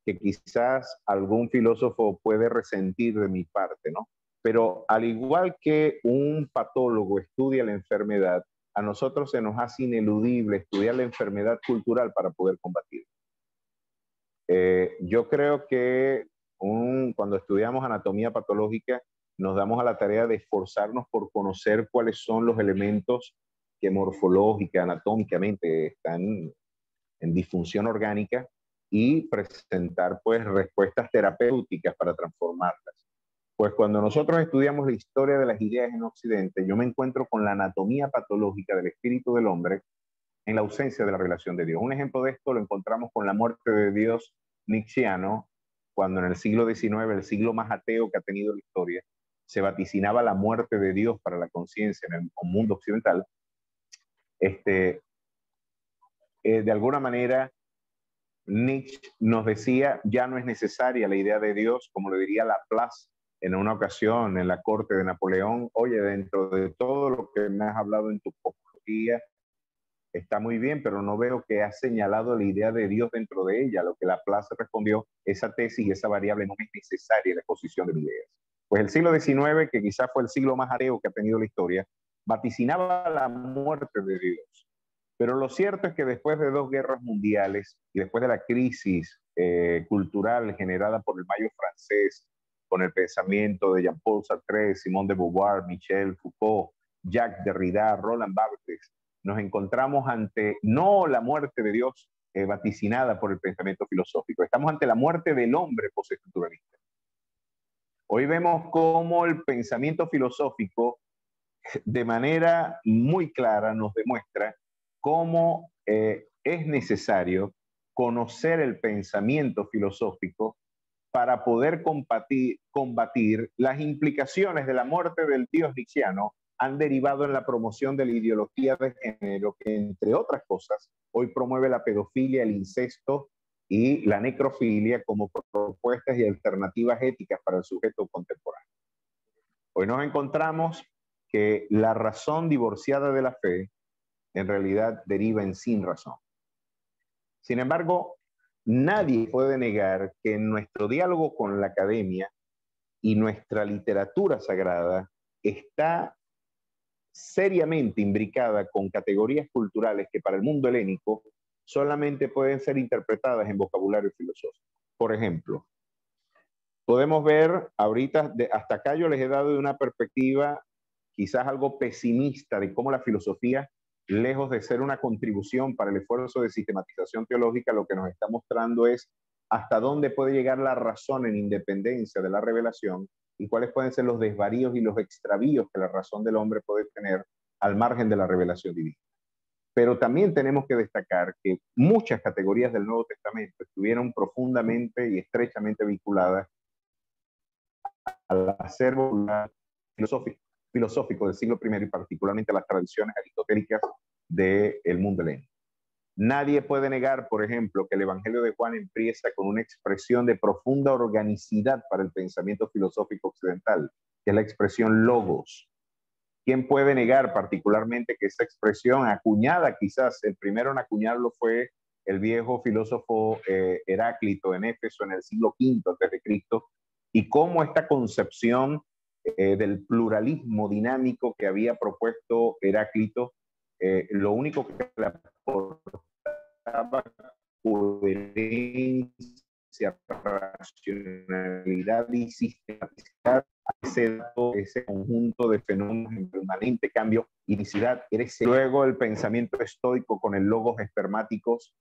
que quizás algún filósofo puede resentir de mi parte, ¿no? Pero al igual que un patólogo estudia la enfermedad, a nosotros se nos hace ineludible estudiar la enfermedad cultural para poder combatirla. Yo creo que cuando estudiamos anatomía patológica nos damos a la tarea de esforzarnos por conocer cuáles son los elementos que morfológica, anatómicamente están en disfunción orgánica y presentar pues respuestas terapéuticas para transformarlas. Pues cuando nosotros estudiamos la historia de las ideas en Occidente, yo me encuentro con la anatomía patológica del espíritu del hombre en la ausencia de la revelación de Dios. Un ejemplo de esto lo encontramos con la muerte de Dios nietzscheano, cuando en el siglo XIX, el siglo más ateo que ha tenido la historia, se vaticinaba la muerte de Dios para la conciencia en el mundo occidental. De alguna manera Nietzsche nos decía, ya no es necesaria la idea de Dios, como le diría Laplace en una ocasión en la corte de Napoleón. Oye, dentro de todo lo que me has hablado en tu poesía, está muy bien, pero no veo que has señalado la idea de Dios dentro de ella. Lo que Laplace respondió, esa tesis y esa variable no es necesaria en la exposición de mis ideas. Pues el siglo XIX, que quizás fue el siglo más ateo que ha tenido la historia, vaticinaba la muerte de Dios. Pero lo cierto es que después de 2 guerras mundiales y después de la crisis cultural generada por el Mayo francés, con el pensamiento de Jean-Paul Sartre, Simone de Beauvoir, Michel Foucault, Jacques Derrida, Roland Barthes, nos encontramos ante no la muerte de Dios vaticinada por el pensamiento filosófico, estamos ante la muerte del hombre postestructuralista. Hoy vemos cómo el pensamiento filosófico de manera muy clara nos demuestra cómo es necesario conocer el pensamiento filosófico para poder combatir las implicaciones de la muerte del Dios nietzscheano han derivado en la promoción de la ideología de género que, entre otras cosas, hoy promueve la pedofilia, el incesto y la necrofilia como propuestas y alternativas éticas para el sujeto contemporáneo. Hoy nos encontramos que la razón divorciada de la fe en realidad deriva en sin razón. Sin embargo, nadie puede negar que en nuestro diálogo con la academia y nuestra literatura sagrada está seriamente imbricada con categorías culturales que para el mundo helénico solamente pueden ser interpretadas en vocabulario filosófico. Por ejemplo, podemos ver ahorita, hasta acá yo les he dado de una perspectiva quizás algo pesimista de cómo la filosofía, lejos de ser una contribución para el esfuerzo de sistematización teológica, lo que nos está mostrando es hasta dónde puede llegar la razón en independencia de la revelación y cuáles pueden ser los desvaríos y los extravíos que la razón del hombre puede tener al margen de la revelación divina. Pero también tenemos que destacar que muchas categorías del Nuevo Testamento estuvieron profundamente y estrechamente vinculadas al acervo filosófico del siglo I y particularmente a las tradiciones aristotélicas del mundo helénico. Nadie puede negar, por ejemplo, que el Evangelio de Juan empieza con una expresión de profunda organicidad para el pensamiento filosófico occidental, que es la expresión logos. ¿Quién puede negar particularmente que esa expresión acuñada, quizás el primero en acuñarlo fue el viejo filósofo Heráclito en Éfeso en el siglo V a.C., y cómo esta concepción del pluralismo dinámico que había propuesto Heráclito, lo único que le aportaba coherencia, racionalidad y sistematizar ese conjunto de fenómenos en permanente cambio y unicidad. Luego el pensamiento estoico con el logos espermáticos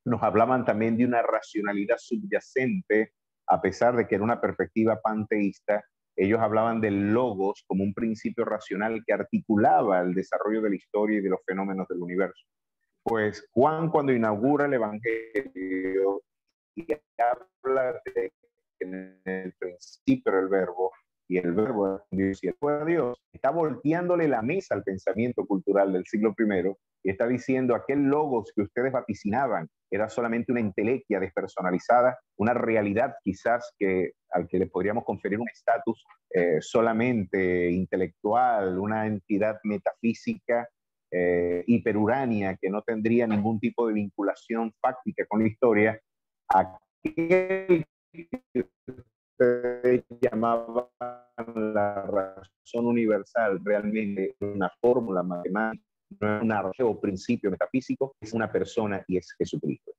nos hablaban también de una racionalidad subyacente, a pesar de que era una perspectiva panteísta. Ellos hablaban del logos como un principio racional que articulaba el desarrollo de la historia y de los fenómenos del universo. Pues Juan, cuando inaugura el Evangelio y habla de que en el principio era el verbo y el verbo era Dios y el verbo era Dios, está volteándole la mesa al pensamiento cultural del siglo I y está diciendo aquel logos que ustedes vaticinaban era solamente una entelequia despersonalizada, una realidad quizás al que le podríamos conferir un estatus solamente intelectual, una entidad metafísica hiperuránea que no tendría ningún tipo de vinculación fáctica con la historia. Aquel que ustedes llamaban la razón universal realmente una fórmula matemática, no es un arreglo o principio metafísico, es una persona y es Jesucristo.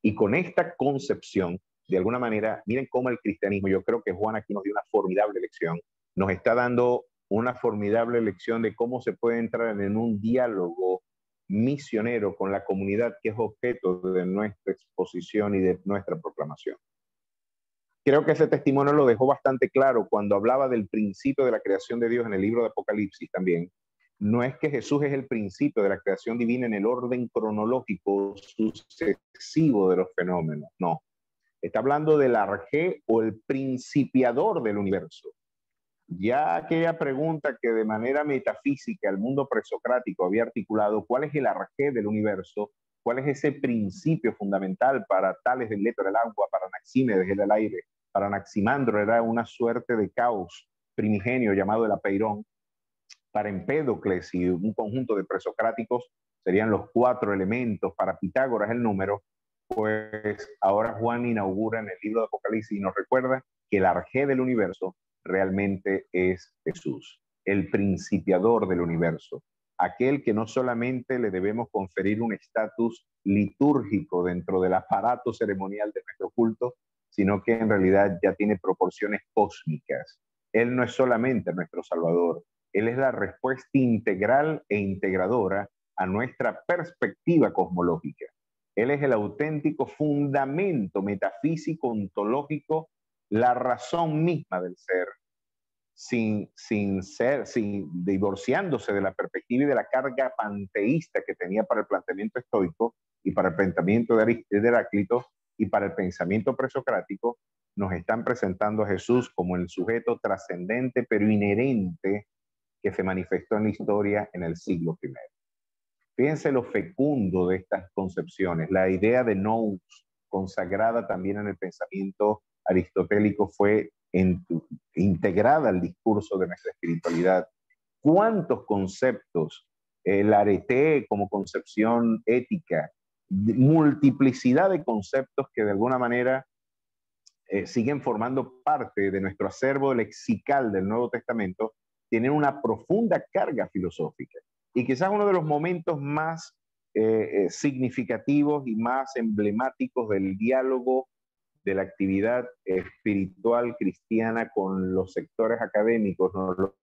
Y con esta concepción, de alguna manera, miren cómo el cristianismo, yo creo que Juan aquí nos dio una formidable lección, nos está dando una formidable lección de cómo se puede entrar en un diálogo misionero con la comunidad que es objeto de nuestra exposición y de nuestra proclamación. Creo que ese testimonio lo dejó bastante claro cuando hablaba del principio de la creación de Dios en el libro de Apocalipsis también. No es que Jesús es el principio de la creación divina en el orden cronológico sucesivo de los fenómenos, no. Está hablando del arjé o el principiador del universo. Ya aquella pregunta que de manera metafísica el mundo presocrático había articulado, ¿cuál es el arjé del universo? ¿Cuál es ese principio fundamental para Tales de Mileto era el agua, para Anaxímenes era el aire, para Anaximandro era una suerte de caos primigenio llamado el apeirón, para Empédocles y un conjunto de presocráticos serían los 4 elementos, para Pitágoras el número? Pues ahora Juan inaugura en el libro de Apocalipsis y nos recuerda que el arjé del universo realmente es Jesús, el principiador del universo, aquel que no solamente le debemos conferir un estatus litúrgico dentro del aparato ceremonial de nuestro culto, sino que en realidad ya tiene proporciones cósmicas. Él no es solamente nuestro Salvador, Él es la respuesta integral e integradora a nuestra perspectiva cosmológica. Él es el auténtico fundamento metafísico, ontológico, la razón misma del ser, sin divorciándose de la perspectiva y de la carga panteísta que tenía para el planteamiento estoico y para el pensamiento de Heráclito y para el pensamiento presocrático. Nos están presentando a Jesús como el sujeto trascendente pero inherente que se manifestó en la historia en el siglo I. Fíjense lo fecundo de estas concepciones. La idea de nous, consagrada también en el pensamiento aristotélico, fue integrada al discurso de nuestra espiritualidad. ¿Cuántos conceptos? El arete como concepción ética, multiplicidad de conceptos que de alguna manera siguen formando parte de nuestro acervo lexical del Nuevo Testamento, tienen una profunda carga filosófica. Y quizás uno de los momentos más significativos y más emblemáticos del diálogo de la actividad espiritual cristiana con los sectores académicos nos lo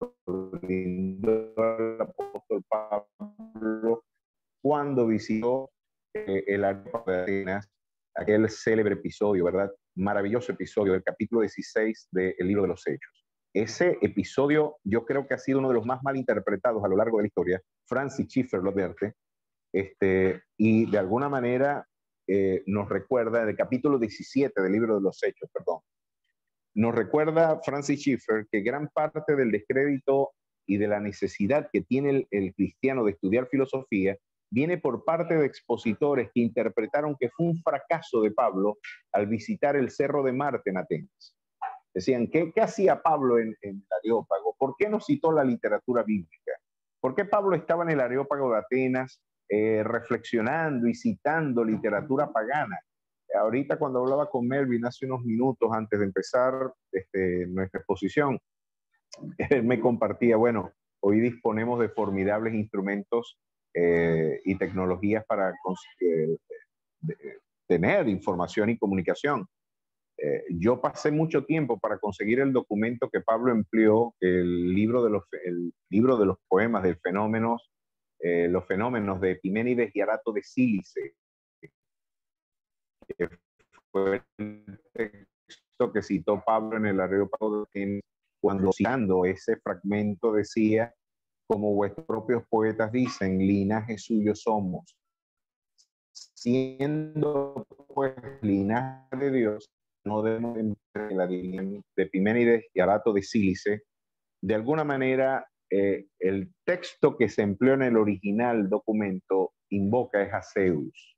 brindó el apóstol Pablo cuando visitó el Areópago de Atenas, aquel célebre episodio, ¿verdad? Maravilloso episodio del capítulo 16 del libro de los Hechos. Ese episodio yo creo que ha sido uno de los más mal interpretados a lo largo de la historia. Francis Schaeffer lo advierte, y de alguna manera nos recuerda, del capítulo 17 del libro de los Hechos, perdón, nos recuerda Francis Schaeffer que gran parte del descrédito y de la necesidad que tiene el cristiano de estudiar filosofía viene por parte de expositores que interpretaron que fue un fracaso de Pablo al visitar el Cerro de Marte en Atenas. Decían, ¿qué hacía Pablo en el Areópago? ¿Por qué no citó la literatura bíblica? ¿Por qué Pablo estaba en el Areópago de Atenas reflexionando y citando literatura pagana? Ahorita cuando hablaba con Melvin hace unos minutos antes de empezar nuestra exposición, él me compartía, bueno, hoy disponemos de formidables instrumentos y tecnologías para tener información y comunicación. Yo pasé mucho tiempo para conseguir el documento que Pablo empleó, el libro de los poemas de los fenómenos de Epiménides y Arato de Sílice, que fue el texto que citó Pablo en el Areópago cuando citando ese fragmento decía, como vuestros propios poetas dicen, linaje suyo somos. Siendo pues linaje de Dios, no debemos entrar la de Epiménides y Arato de Sílice. De alguna manera, el texto que se empleó en el original documento invoca es a Zeus.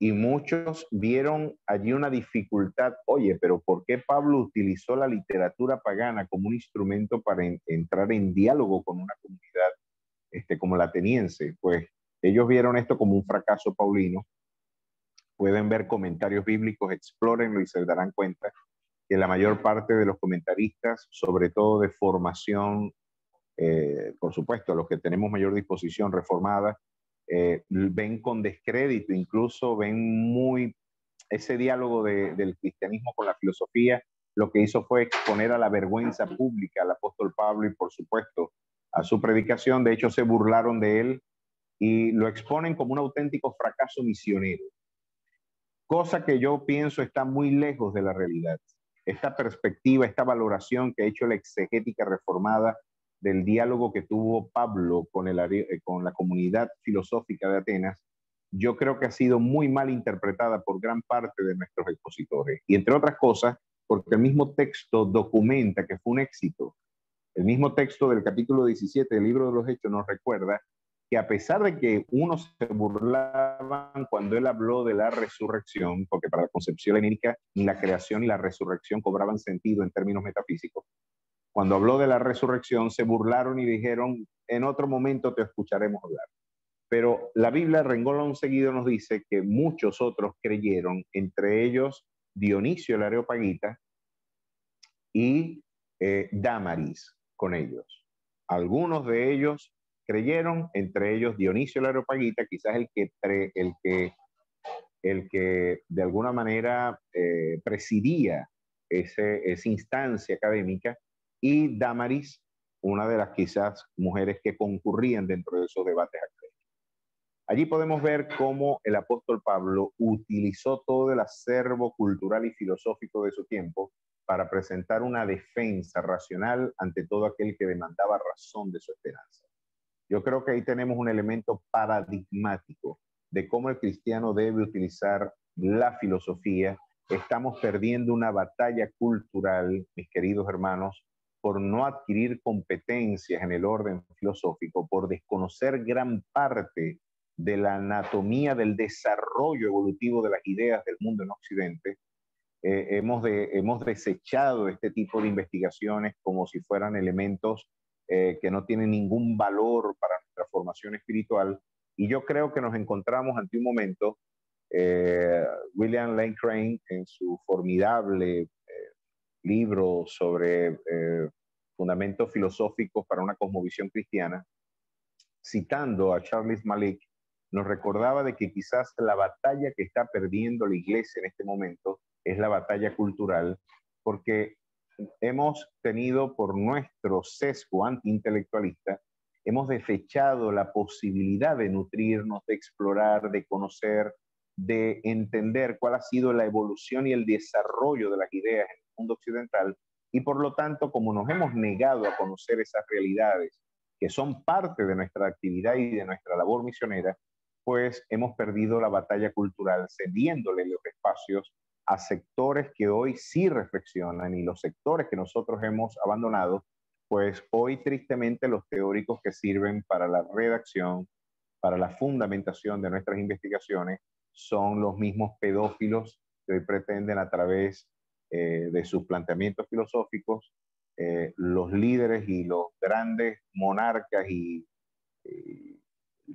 Y muchos vieron allí una dificultad. Oye, pero ¿por qué Pablo utilizó la literatura pagana como un instrumento para entrar en diálogo con una comunidad como la ateniense? Pues ellos vieron esto como un fracaso paulino. Pueden ver comentarios bíblicos, explórenlo y se darán cuenta que la mayor parte de los comentaristas, sobre todo de formación, por supuesto, los que tenemos mayor disposición reformada, ven con descrédito, incluso ven muy ese diálogo del cristianismo con la filosofía. Lo que hizo fue exponer a la vergüenza pública al apóstol Pablo y, por supuesto, a su predicación. De hecho, se burlaron de él y lo exponen como un auténtico fracaso misionero, cosa que yo pienso está muy lejos de la realidad. Esta perspectiva, esta valoración que ha hecho la exegética reformada del diálogo que tuvo Pablo con la comunidad filosófica de Atenas, yo creo que ha sido muy mal interpretada por gran parte de nuestros expositores. Y entre otras cosas, porque el mismo texto documenta que fue un éxito. El mismo texto del capítulo 17 del libro de los Hechos nos recuerda que a pesar de que unos se burlaban cuando él habló de la resurrección, porque para la concepción helénica ni la creación ni la resurrección cobraban sentido en términos metafísicos, cuando habló de la resurrección se burlaron y dijeron, en otro momento te escucharemos hablar. Pero la Biblia, renglón seguido, nos dice que muchos otros creyeron, entre ellos Dionisio el Areopagita y Dámaris con ellos. Algunos de ellos creyeron, entre ellos Dionisio el Areopagita, quizás el que de alguna manera presidía esa instancia académica, y Dámaris, una de las quizás mujeres que concurrían dentro de esos debates académicos. Allí podemos ver cómo el apóstol Pablo utilizó todo el acervo cultural y filosófico de su tiempo para presentar una defensa racional ante todo aquel que demandaba razón de su esperanza. Yo creo que ahí tenemos un elemento paradigmático de cómo el cristiano debe utilizar la filosofía. Estamos perdiendo una batalla cultural, mis queridos hermanos, por no adquirir competencias en el orden filosófico, por desconocer gran parte de la anatomía del desarrollo evolutivo de las ideas del mundo en Occidente. Hemos desechado este tipo de investigaciones como si fueran elementos que no tienen ningún valor para nuestra formación espiritual. Y yo creo que nos encontramos ante un momento, William Lane Craig, en su formidable libro sobre fundamentos filosóficos para una cosmovisión cristiana, citando a Charles Malik, nos recordaba de que quizás la batalla que está perdiendo la iglesia en este momento es la batalla cultural, porque hemos tenido, por nuestro sesgo antiintelectualista, hemos desechado la posibilidad de nutrirnos, de explorar, de conocer, de entender cuál ha sido la evolución y el desarrollo de las ideas en el mundo occidental, y por lo tanto, como nos hemos negado a conocer esas realidades que son parte de nuestra actividad y de nuestra labor misionera, pues hemos perdido la batalla cultural, cediéndole los espacios a sectores que hoy sí reflexionan, y los sectores que nosotros hemos abandonado, pues hoy tristemente los teóricos que sirven para la redacción, para la fundamentación de nuestras investigaciones, son los mismos pedófilos que hoy pretenden a través de sus planteamientos filosóficos, los líderes y los grandes monarcas y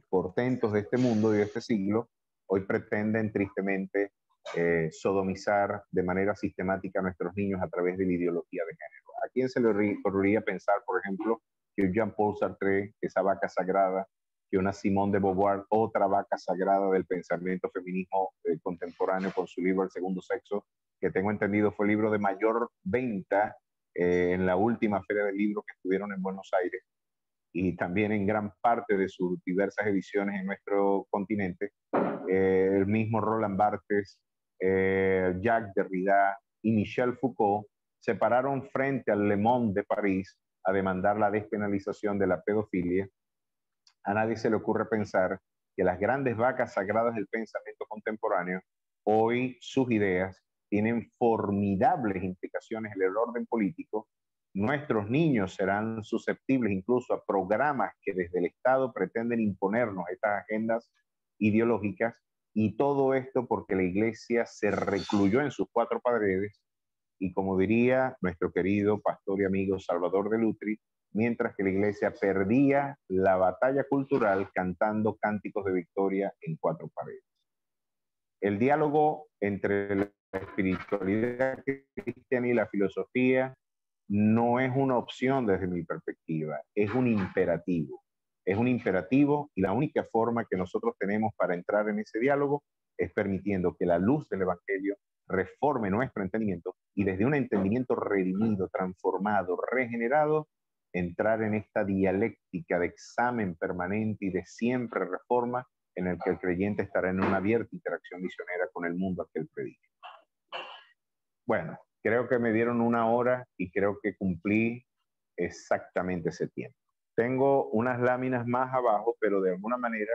portentos de este mundo y de este siglo, hoy pretenden tristemente sodomizar de manera sistemática a nuestros niños a través de la ideología de género. ¿A quién se le ocurriría pensar, por ejemplo, que Jean-Paul Sartre, esa vaca sagrada, que una Simone de Beauvoir, otra vaca sagrada del pensamiento feminismo contemporáneo, con su libro El segundo sexo, que tengo entendido fue el libro de mayor venta en la última feria del libro que estuvieron en Buenos Aires, y también en gran parte de sus diversas ediciones en nuestro continente, el mismo Roland Barthes, Jacques Derrida y Michel Foucault se pararon frente al Le Monde de París a demandar la despenalización de la pedofilia. A nadie se le ocurre pensar que las grandes vacas sagradas del pensamiento contemporáneo, hoy sus ideas tienen formidables implicaciones en el orden político. Nuestros niños serán susceptibles incluso a programas que desde el Estado pretenden imponernos estas agendas ideológicas, y todo esto porque la iglesia se recluyó en sus cuatro paredes, y como diría nuestro querido pastor y amigo Salvador de Lutri, mientras que la iglesia perdía la batalla cultural cantando cánticos de victoria en cuatro paredes. El diálogo entre la espiritualidad cristiana y la filosofía no es una opción desde mi perspectiva, es un imperativo. Es un imperativo, y la única forma que nosotros tenemos para entrar en ese diálogo es permitiendo que la luz del Evangelio reforme nuestro entendimiento, y desde un entendimiento redimido, transformado, regenerado, entrar en esta dialéctica de examen permanente y de siempre reforma, en el que el creyente estará en una abierta interacción misionera con el mundo a que él predica. Bueno, creo que me dieron una hora y creo que cumplí exactamente ese tiempo. Tengo unas láminas más abajo, pero de alguna manera,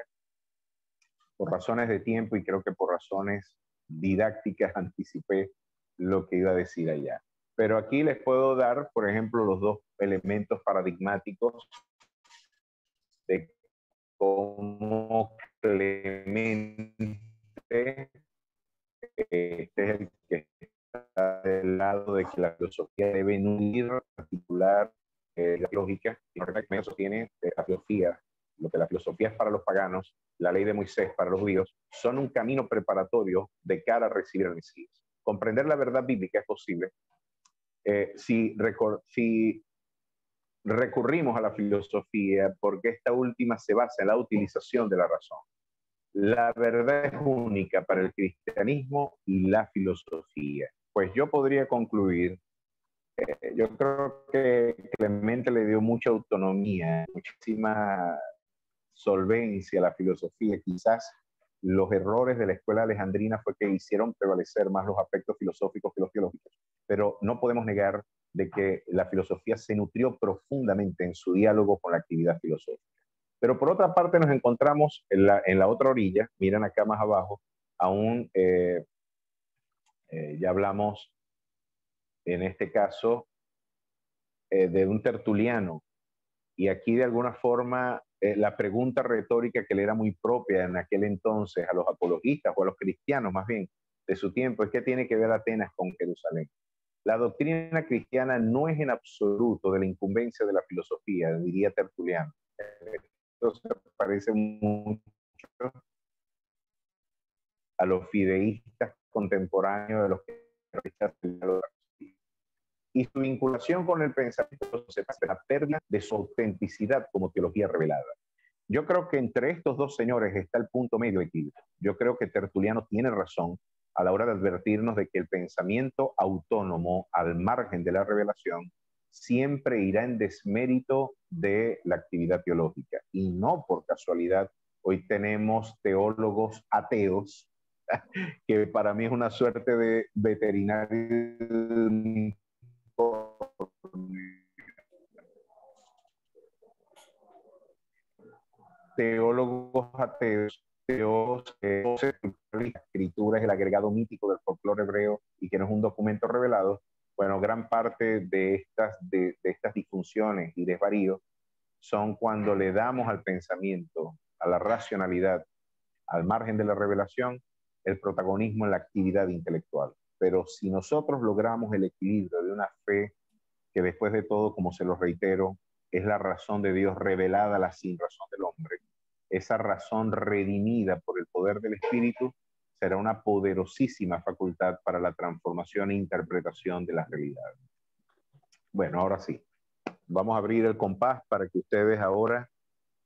por razones de tiempo y creo que por razones didácticas, anticipé lo que iba a decir allá. Pero aquí les puedo dar, por ejemplo, los dos elementos paradigmáticos de como Clemente, este es el que está del lado de que la filosofía debe nutrir, articular la lógica, y no sostiene la filosofía, lo que la filosofía es para los paganos, la ley de Moisés para los judíos, son un camino preparatorio de cara a recibir al Mesías. Comprender la verdad bíblica es posible si recurrimos a la filosofía, porque esta última se basa en la utilización de la razón. La verdad es única para el cristianismo y la filosofía. Pues yo podría concluir, yo creo que Clemente le dio mucha autonomía, muchísima solvencia a la filosofía. Quizás los errores de la escuela alejandrina fue que hicieron prevalecer más los aspectos filosóficos que los teológicos, pero no podemos negar de que la filosofía se nutrió profundamente en su diálogo con la actividad filosófica. Pero por otra parte nos encontramos en la otra orilla, miren acá más abajo, aún ya hablamos en este caso de un tertuliano, y aquí de alguna forma la pregunta retórica que le era muy propia en aquel entonces a los apologistas o a los cristianos más bien de su tiempo es: ¿qué tiene que ver Atenas con Jerusalén? La doctrina cristiana no es en absoluto de la incumbencia de la filosofía, diría Tertuliano. Entonces parece mucho a los fideístas contemporáneos de los que rechazan la y su vinculación con el pensamiento se pasa la pérdida de su autenticidad como teología revelada. Yo creo que entre estos dos señores está el punto medio equilibrio. Yo creo que Tertuliano tiene razón a la hora de advertirnos de que el pensamiento autónomo al margen de la revelación siempre irá en desmérito de la actividad teológica. Y no por casualidad, hoy tenemos teólogos ateos, que para mí es una suerte de veterinario. Teólogos ateos, la escritura es el agregado mítico del folclore hebreo y que no es un documento revelado. Bueno, gran parte de estas disfunciones y desvaríos son cuando le damos al pensamiento, a la racionalidad, al margen de la revelación, el protagonismo en la actividad intelectual. Pero si nosotros logramos el equilibrio de una fe que después de todo, como se lo reitero, es la razón de Dios revelada a la sin razón del hombre, esa razón redimida por el poder del Espíritu, será una poderosísima facultad para la transformación e interpretación de la realidad. Bueno, ahora sí, vamos a abrir el compás para que ustedes ahora,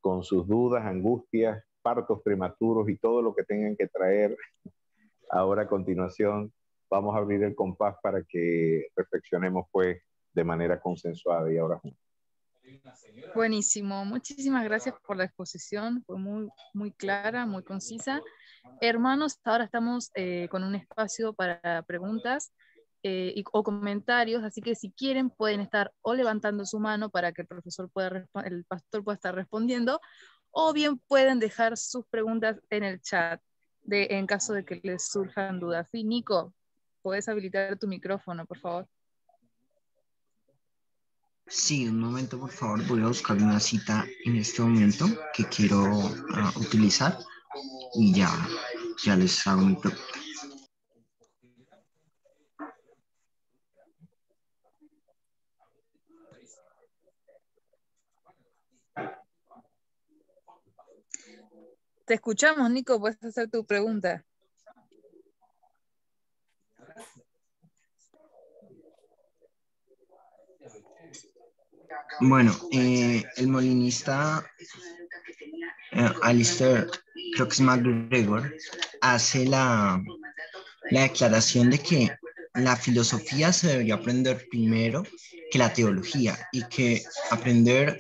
con sus dudas, angustias, partos prematuros y todo lo que tengan que traer ahora a continuación, vamos a abrir el compás para que reflexionemos pues de manera consensuada y ahora juntos. Buenísimo, muchísimas gracias por la exposición, fue muy clara, muy concisa. Hermanos, ahora estamos con un espacio para preguntas o comentarios, así que si quieren pueden estar o levantando su mano para que el pastor pueda estar respondiendo, o bien pueden dejar sus preguntas en el chat en caso de que les surjan dudas. Sí, Nico, puedes habilitar tu micrófono, por favor. Sí, un momento, por favor. Voy a buscar una cita en este momento que quiero utilizar y ya les hago mi pregunta. Te escuchamos, Nico, puedes hacer tu pregunta. Bueno, el molinista Alistair, creo que es MacGregor, hace la declaración de que la filosofía se debería aprender primero que la teología y que aprender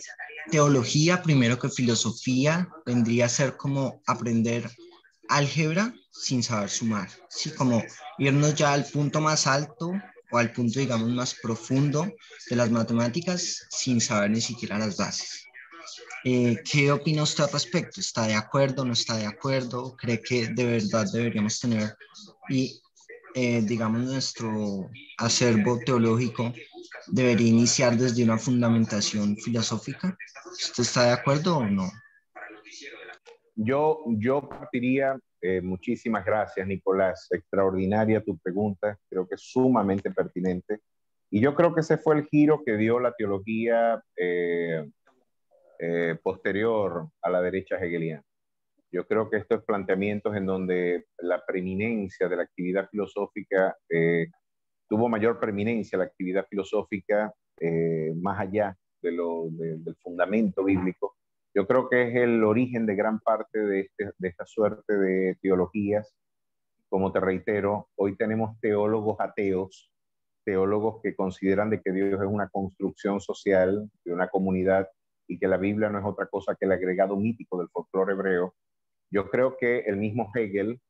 teología primero que filosofía vendría a ser como aprender álgebra sin saber sumar, ¿sí? Como irnos ya al punto más alto o al punto, digamos, más profundo de las matemáticas sin saber ni siquiera las bases. ¿Qué opina usted al respecto? ¿Está de acuerdo? ¿No está de acuerdo? ¿Cree que de verdad deberíamos tener digamos, nuestro acervo teológico debería iniciar desde una fundamentación filosófica? ¿Usted está de acuerdo o no? Yo partiría, muchísimas gracias, Nicolás, extraordinaria tu pregunta, creo que es sumamente pertinente. Y yo creo que ese fue el giro que dio la teología posterior a la derecha hegeliana. Yo creo que estos planteamientos en donde la preeminencia de la actividad filosófica, tuvo mayor preeminencia la actividad filosófica más allá del fundamento bíblico, yo creo que es el origen de gran parte de esta suerte de teologías. Como te reitero, hoy tenemos teólogos ateos, teólogos que consideran de que Dios es una construcción social de una comunidad y que la Biblia no es otra cosa que el agregado mítico del folclore hebreo. Yo creo que el mismo Hegel,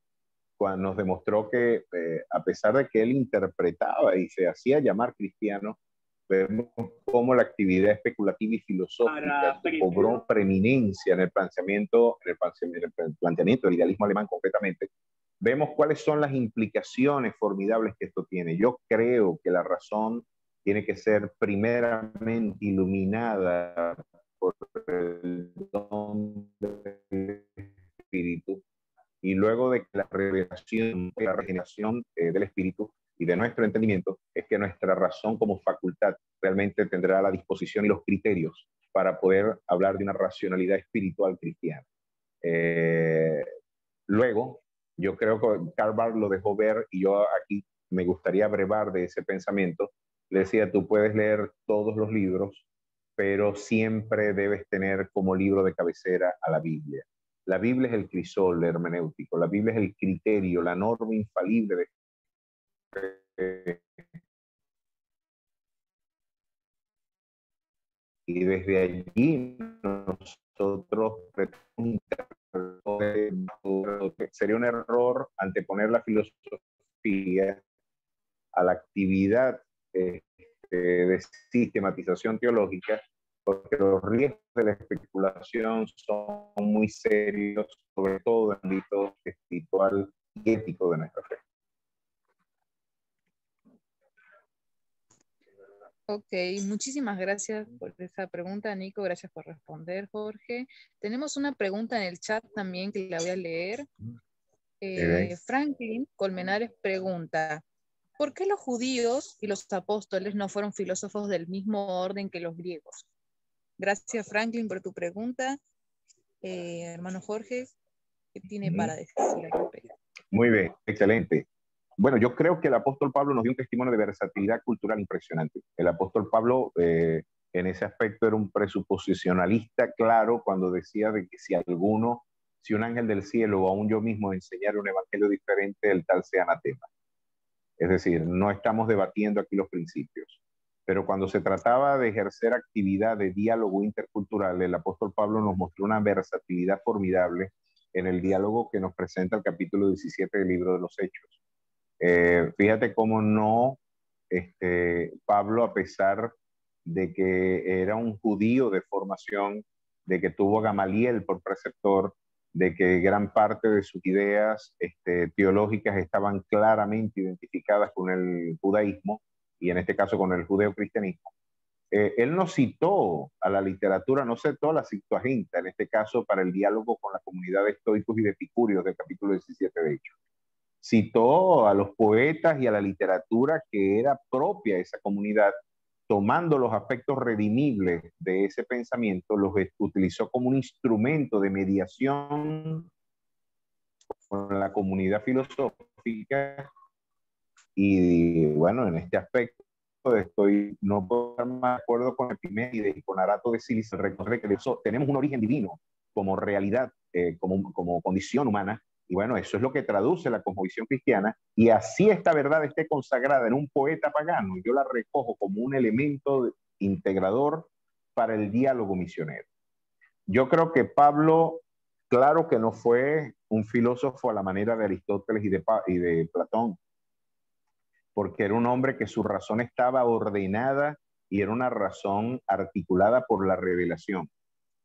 cuando nos demostró que a pesar de que él interpretaba y se hacía llamar cristiano, vemos cómo la actividad especulativa y filosófica cobró preeminencia en el planteamiento del idealismo alemán concretamente. Vemos cuáles son las implicaciones formidables que esto tiene. Yo creo que la razón tiene que ser primeramente iluminada por el don del Espíritu, y luego de que la revelación, la regeneración del espíritu y de nuestro entendimiento, es que nuestra razón como facultad realmente tendrá la disposición y los criterios para poder hablar de una racionalidad espiritual cristiana. Luego, yo creo que Karl Barth lo dejó ver, y yo aquí me gustaría brevar de ese pensamiento. Le decía, tú puedes leer todos los libros, pero siempre debes tener como libro de cabecera a la Biblia. La Biblia es el crisol hermenéutico, la Biblia es el criterio, la norma infalible y desde allí nosotros sería un error anteponer la filosofía a la actividad de sistematización teológica, porque los riesgos de la especulación son muy serios, sobre todo en el ámbito espiritual y ético de nuestra fe. Ok, muchísimas gracias por esa pregunta, Nico. Gracias por responder, Jorge. Tenemos una pregunta en el chat también que la voy a leer. Franklin Colmenares pregunta, ¿por qué los judíos y los apóstoles no fueron filósofos del mismo orden que los griegos? Gracias, Franklin, por tu pregunta. Hermano Jorge, ¿qué tiene para decir al respecto? Muy bien, excelente. Bueno, yo creo que el apóstol Pablo nos dio un testimonio de versatilidad cultural impresionante. El apóstol Pablo en ese aspecto era un presuposicionalista claro cuando decía de que si un ángel del cielo o aún yo mismo enseñara un evangelio diferente, el tal sea anatema. Es decir, no estamos debatiendo aquí los principios. Pero cuando se trataba de ejercer actividad de diálogo intercultural, el apóstol Pablo nos mostró una versatilidad formidable en el diálogo que nos presenta el capítulo 17 del libro de los Hechos. Fíjate cómo no, Pablo, a pesar de que era un judío de formación, de que tuvo a Gamaliel por preceptor, de que gran parte de sus ideas teológicas estaban claramente identificadas con el judaísmo, y en este caso con el judeocristianismo, él no citó a la literatura, no citó a la Septuaginta, en este caso para el diálogo con la comunidad de estoicos y de epicúreos del capítulo 17 de Hechos. Citó a los poetas y a la literatura que era propia de esa comunidad, tomando los aspectos redimibles de ese pensamiento, los utilizó como un instrumento de mediación con la comunidad filosófica. Y bueno, en este aspecto no puedo estar más de acuerdo con Epimenides y con Arato de Cilicia. Recordé que tenemos un origen divino como realidad, como condición humana, y bueno, eso es lo que traduce la cosmovisión cristiana, y así esta verdad esté consagrada en un poeta pagano, yo la recojo como un elemento integrador para el diálogo misionero. Yo creo que Pablo, claro que no fue un filósofo a la manera de Aristóteles y de Platón, porque era un hombre que su razón estaba ordenada y era una razón articulada por la revelación,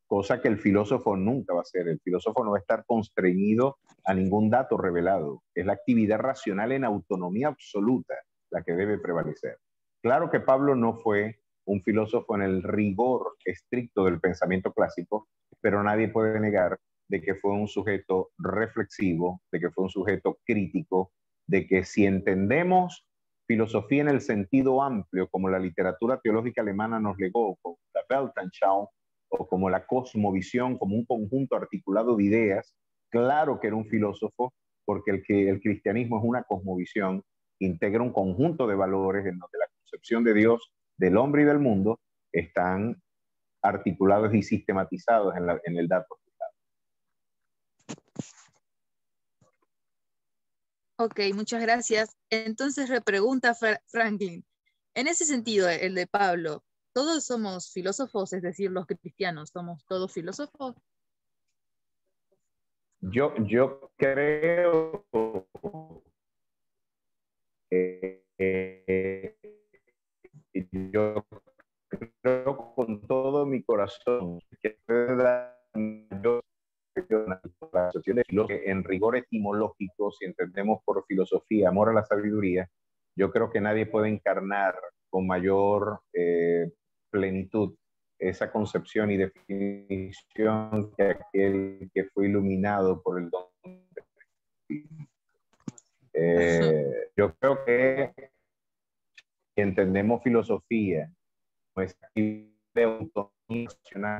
cosa que el filósofo nunca va a hacer. El filósofo no va a estar constreñido a ningún dato revelado. Es la actividad racional en autonomía absoluta la que debe prevalecer. Claro que Pablo no fue un filósofo en el rigor estricto del pensamiento clásico, pero nadie puede negar de que fue un sujeto reflexivo, de que fue un sujeto crítico, de que si entendemos filosofía en el sentido amplio, como la literatura teológica alemana nos legó, como la Weltanschauung, o como la cosmovisión, como un conjunto articulado de ideas, claro que era un filósofo, porque el cristianismo es una cosmovisión, integra un conjunto de valores en donde la concepción de Dios, del hombre y del mundo están articulados y sistematizados en el dato. Ok, muchas gracias. Entonces repregunta Franklin. En ese sentido, el de Pablo, ¿todos somos filósofos? Es decir, los cristianos, ¿somos todos filósofos? Yo creo yo creo con todo mi corazón que en rigor etimológico, si entendemos por filosofía, amor a la sabiduría, yo creo que nadie puede encarnar con mayor plenitud esa concepción y definición que aquel que fue iluminado por el don. Yo creo que entendemos filosofía, pues de autonomía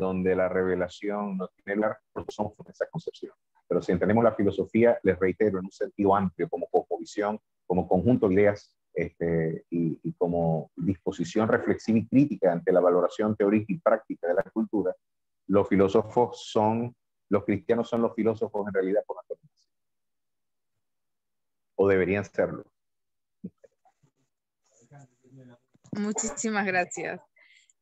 donde la revelación no tiene lugar, porque somos esa concepción. Pero si entendemos la filosofía, les reitero, en un sentido amplio, como cosmovisión, como conjunto de ideas y como disposición reflexiva y crítica ante la valoración teórica y práctica de la cultura, los cristianos son los filósofos en realidad por naturaleza. O deberían serlo. Muchísimas gracias.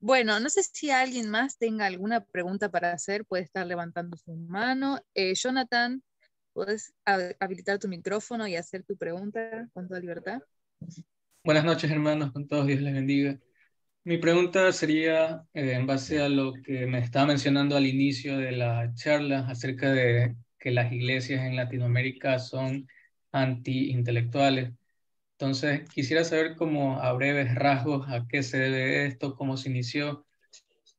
Bueno, no sé si alguien más tenga alguna pregunta para hacer, puede estar levantando su mano. Jonathan, ¿puedes habilitar tu micrófono y hacer tu pregunta con toda libertad? Buenas noches, hermanos, con todos, Dios les bendiga. Mi pregunta sería en base a lo que me estaba mencionando al inicio de la charla acerca de que las iglesias en Latinoamérica son anti-intelectuales. Entonces, quisiera saber como a breves rasgos a qué se debe esto, cómo se inició.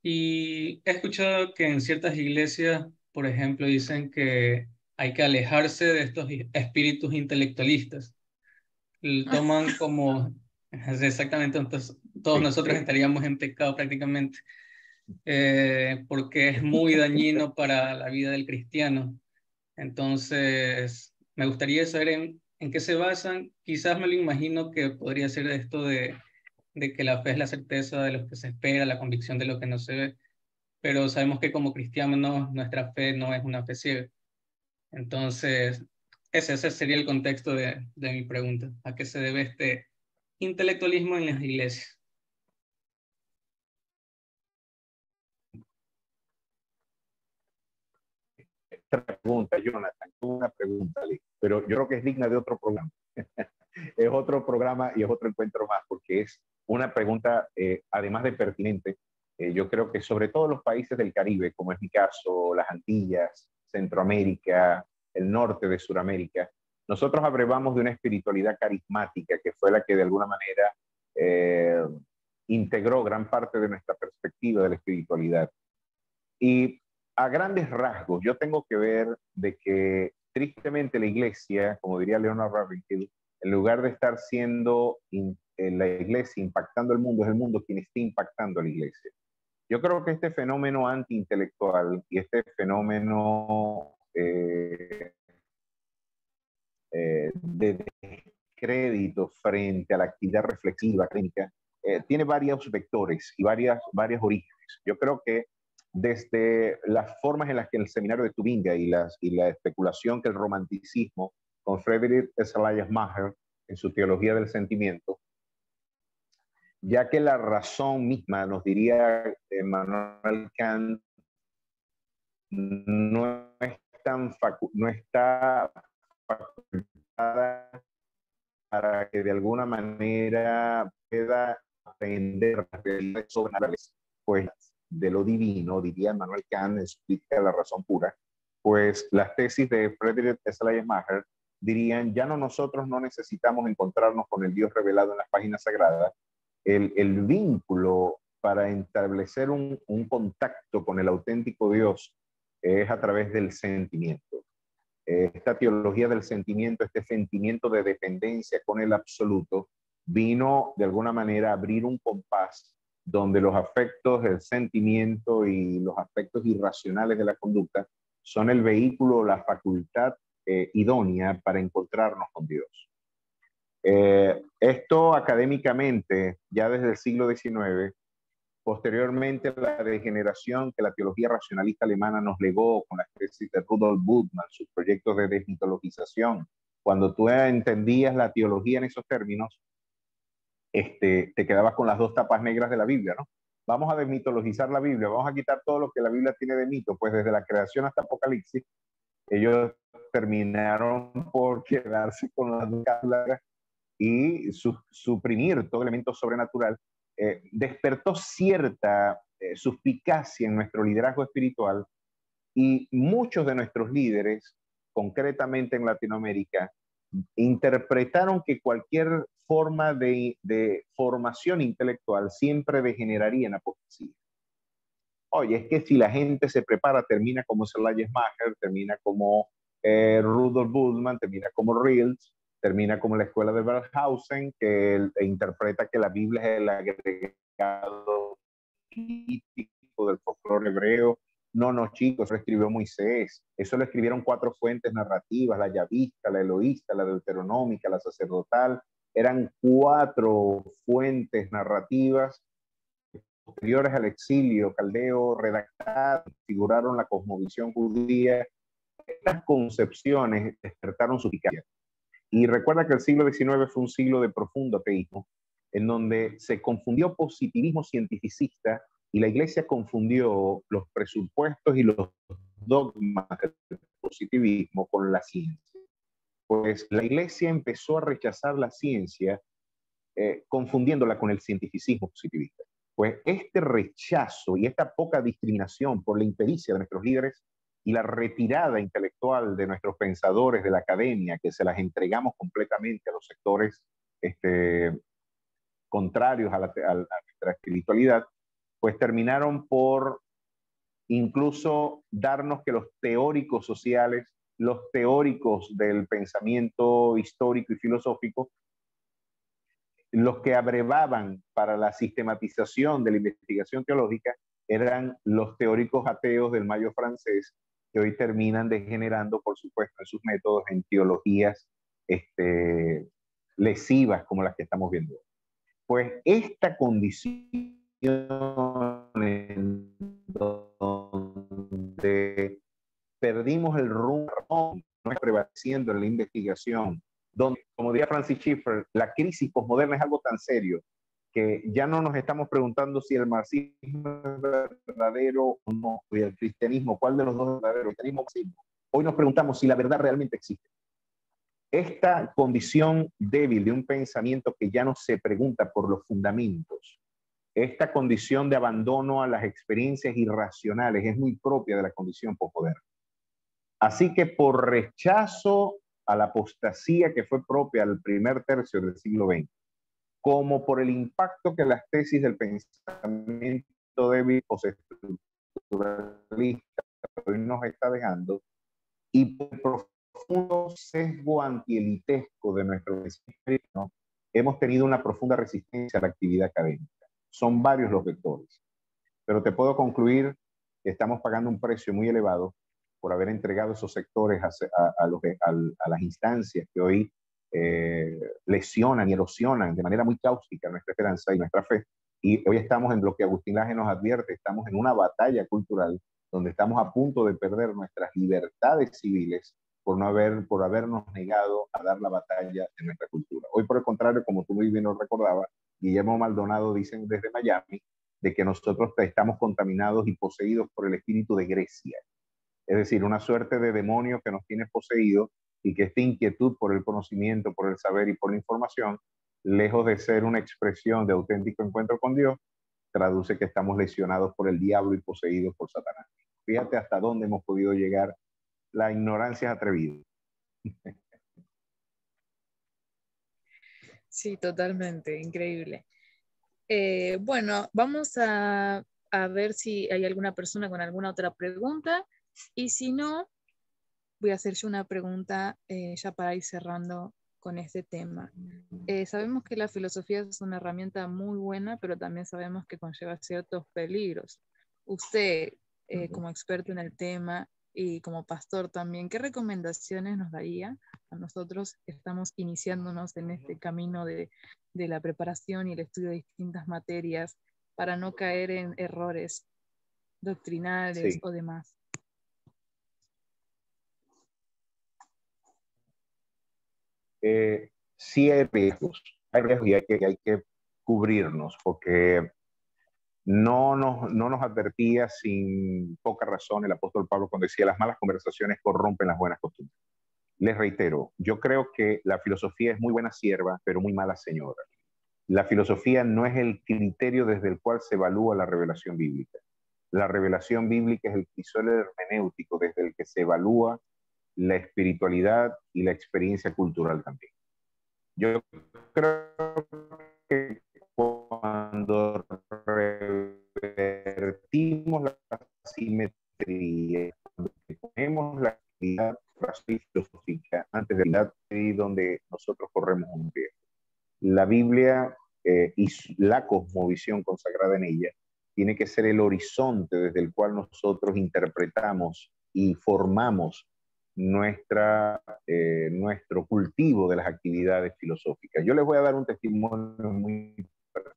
Y he escuchado que en ciertas iglesias, por ejemplo, dicen que hay que alejarse de estos espíritus intelectualistas. Lo toman como exactamente, entonces todos nosotros estaríamos en pecado prácticamente, porque es muy dañino para la vida del cristiano. Entonces, me gustaría saber en qué se basan. Quizás me lo imagino que podría ser esto de que la fe es la certeza de lo que se espera, la convicción de lo que no se ve, pero sabemos que como cristianos nuestra fe no es una fe ciega. Entonces, ese sería el contexto de mi pregunta. ¿A qué se debe este intelectualismo en las iglesias? Esta pregunta, Jonathan, una pregunta, pero yo creo que es digna de otro programa. Es otro programa y es otro encuentro más, porque es una pregunta, además de pertinente, yo creo que sobre todo los países del Caribe, como es mi caso, las Antillas, Centroamérica, el norte de Sudamérica, nosotros abrevamos de una espiritualidad carismática que fue la que de alguna manera integró gran parte de nuestra perspectiva de la espiritualidad. Y a grandes rasgos, yo tengo que ver de que tristemente la iglesia, como diría Leonard Ravenhill, en lugar de estar siendo la iglesia impactando el mundo, es el mundo quien está impactando a la iglesia. Yo creo que este fenómeno antiintelectual y este fenómeno de descrédito frente a la actividad reflexiva clínica tiene varios vectores y varios orígenes. Yo creo que desde las formas en las que el seminario de Tubinga y la especulación que el romanticismo con Friedrich Schleiermacher en su teología del sentimiento, ya que la razón misma, nos diría Emmanuel Kant, no está facultada para que de alguna manera pueda aprender las realidades sobrenaturales, pues de lo divino, diría Emmanuel Kant, explica la razón pura, pues las tesis de Friedrich Schleiermacher dirían, ya nosotros no necesitamos encontrarnos con el Dios revelado en las páginas sagradas, el vínculo para establecer un contacto con el auténtico Dios es a través del sentimiento. Esta teología del sentimiento, este sentimiento de dependencia con el absoluto, vino de alguna manera a abrir un compás donde los afectos, el sentimiento y los aspectos irracionales de la conducta son el vehículo, la facultad idónea para encontrarnos con Dios. Esto académicamente, ya desde el siglo XIX, posteriormente la degeneración que la teología racionalista alemana nos legó con las tesis de Rudolf Bultmann, sus proyectos de desmitologización. Cuando tú entendías la teología en esos términos, te quedabas con las dos tapas negras de la Biblia, ¿no? Vamos a desmitologizar la Biblia, vamos a quitar todo lo que la Biblia tiene de mito, pues desde la creación hasta Apocalipsis, ellos terminaron por quedarse con las dos tapas y suprimir todo elemento sobrenatural. Despertó cierta suspicacia en nuestro liderazgo espiritual y muchos de nuestros líderes, concretamente en Latinoamérica, interpretaron que cualquier forma de formación intelectual siempre degeneraría en apostasía. Oye, es que si la gente se prepara, termina como Schleiermacher, termina como Rudolf Bultmann, termina como Rills, termina como la escuela de Wellhausen, que interpreta que la Biblia es el agregado político del folclore hebreo. No, no, chicos, eso lo escribió Moisés. Eso lo escribieron 4 fuentes narrativas, la yavista, la eloísta, la deuteronómica, la sacerdotal. Eran 4 fuentes narrativas posteriores al exilio caldeo redactadas, figuraron la cosmovisión judía. Estas concepciones despertaron su eficacia. Y recuerda que el siglo XIX fue un siglo de profundo ateísmo, en donde se confundió positivismo cientificista y la Iglesia confundió los presupuestos y los dogmas del positivismo con la ciencia. Pues la Iglesia empezó a rechazar la ciencia confundiéndola con el cientificismo positivista. Pues este rechazo y esta poca discriminación por la impericia de nuestros líderes y la retirada intelectual de nuestros pensadores de la academia, que se las entregamos completamente a los sectores contrarios a nuestra espiritualidad, pues terminaron por incluso darnos que los teóricos sociales, los teóricos del pensamiento histórico y filosófico, los que abrevaban para la sistematización de la investigación teológica eran los teóricos ateos del Mayo francés, que hoy terminan degenerando, por supuesto, en sus métodos en teologías lesivas como las que estamos viendo. Pues esta condición en donde perdimos el rumbo, no es prevaleciendo en la investigación, donde, como diría Francis Schaeffer, la crisis posmoderna es algo tan serio que ya no nos estamos preguntando si el marxismo es verdadero o no, y el cristianismo, ¿cuál de los dos es verdadero? El cristianismo o el marxismo. Hoy nos preguntamos si la verdad realmente existe. Esta condición débil de un pensamiento que ya no se pregunta por los fundamentos, esta condición de abandono a las experiencias irracionales es muy propia de la condición posmoderna. Así que por rechazo a la apostasía que fue propia al primer tercio del siglo XX, como por el impacto que las tesis del pensamiento débil postestructuralista hoy nos está dejando, y por el profundo sesgo antielitesco de nuestro espíritu, hemos tenido una profunda resistencia a la actividad académica. Son varios los vectores, pero te puedo concluir que estamos pagando un precio muy elevado por haber entregado esos sectores a las instancias que hoy lesionan y erosionan de manera muy cáustica nuestra esperanza y nuestra fe. Y hoy estamos en lo que Agustín Laje nos advierte, estamos en una batalla cultural donde estamos a punto de perder nuestras libertades civiles por habernos negado a dar la batalla de nuestra cultura. Hoy, por el contrario, como tú muy bien nos recordabas, Guillermo Maldonado dicen desde Miami, de que nosotros estamos contaminados y poseídos por el espíritu de Grecia. Es decir, una suerte de demonio que nos tiene poseídos y que esta inquietud por el conocimiento, por el saber y por la información, lejos de ser una expresión de auténtico encuentro con Dios, traduce que estamos lesionados por el diablo y poseídos por Satanás. Fíjate hasta dónde hemos podido llegar. La ignorancia es atrevida. Sí, totalmente, increíble. Bueno, vamos a ver si hay alguna persona con alguna otra pregunta. Y si no, voy a hacer yo una pregunta ya para ir cerrando con este tema. Sabemos que la filosofía es una herramienta muy buena, pero también sabemos que conlleva ciertos peligros. Usted, como experto en el tema y como pastor también, ¿qué recomendaciones nos daría a nosotros que estamos iniciándonos en este camino de la preparación y el estudio de distintas materias para no caer en errores doctrinales Sí. o demás? Sí hay riesgos y hay que cubrirnos, porque no nos advertía sin poca razón el apóstol Pablo cuando decía las malas conversaciones corrompen las buenas costumbres. Les reitero, yo creo que la filosofía es muy buena sierva, pero muy mala señora. La filosofía no es el criterio desde el cual se evalúa la revelación bíblica. La revelación bíblica es el crisol hermenéutico desde el que se evalúa la espiritualidad y la experiencia cultural también. Yo creo que cuando revertimos la simetría, cuando ponemos la actividad filosófica antes de la actividad donde nosotros corremos un riesgo. La Biblia y la cosmovisión consagrada en ella tiene que ser el horizonte desde el cual nosotros interpretamos y formamos nuestro cultivo de las actividades filosóficas. Yo les voy a dar un testimonio muy personal.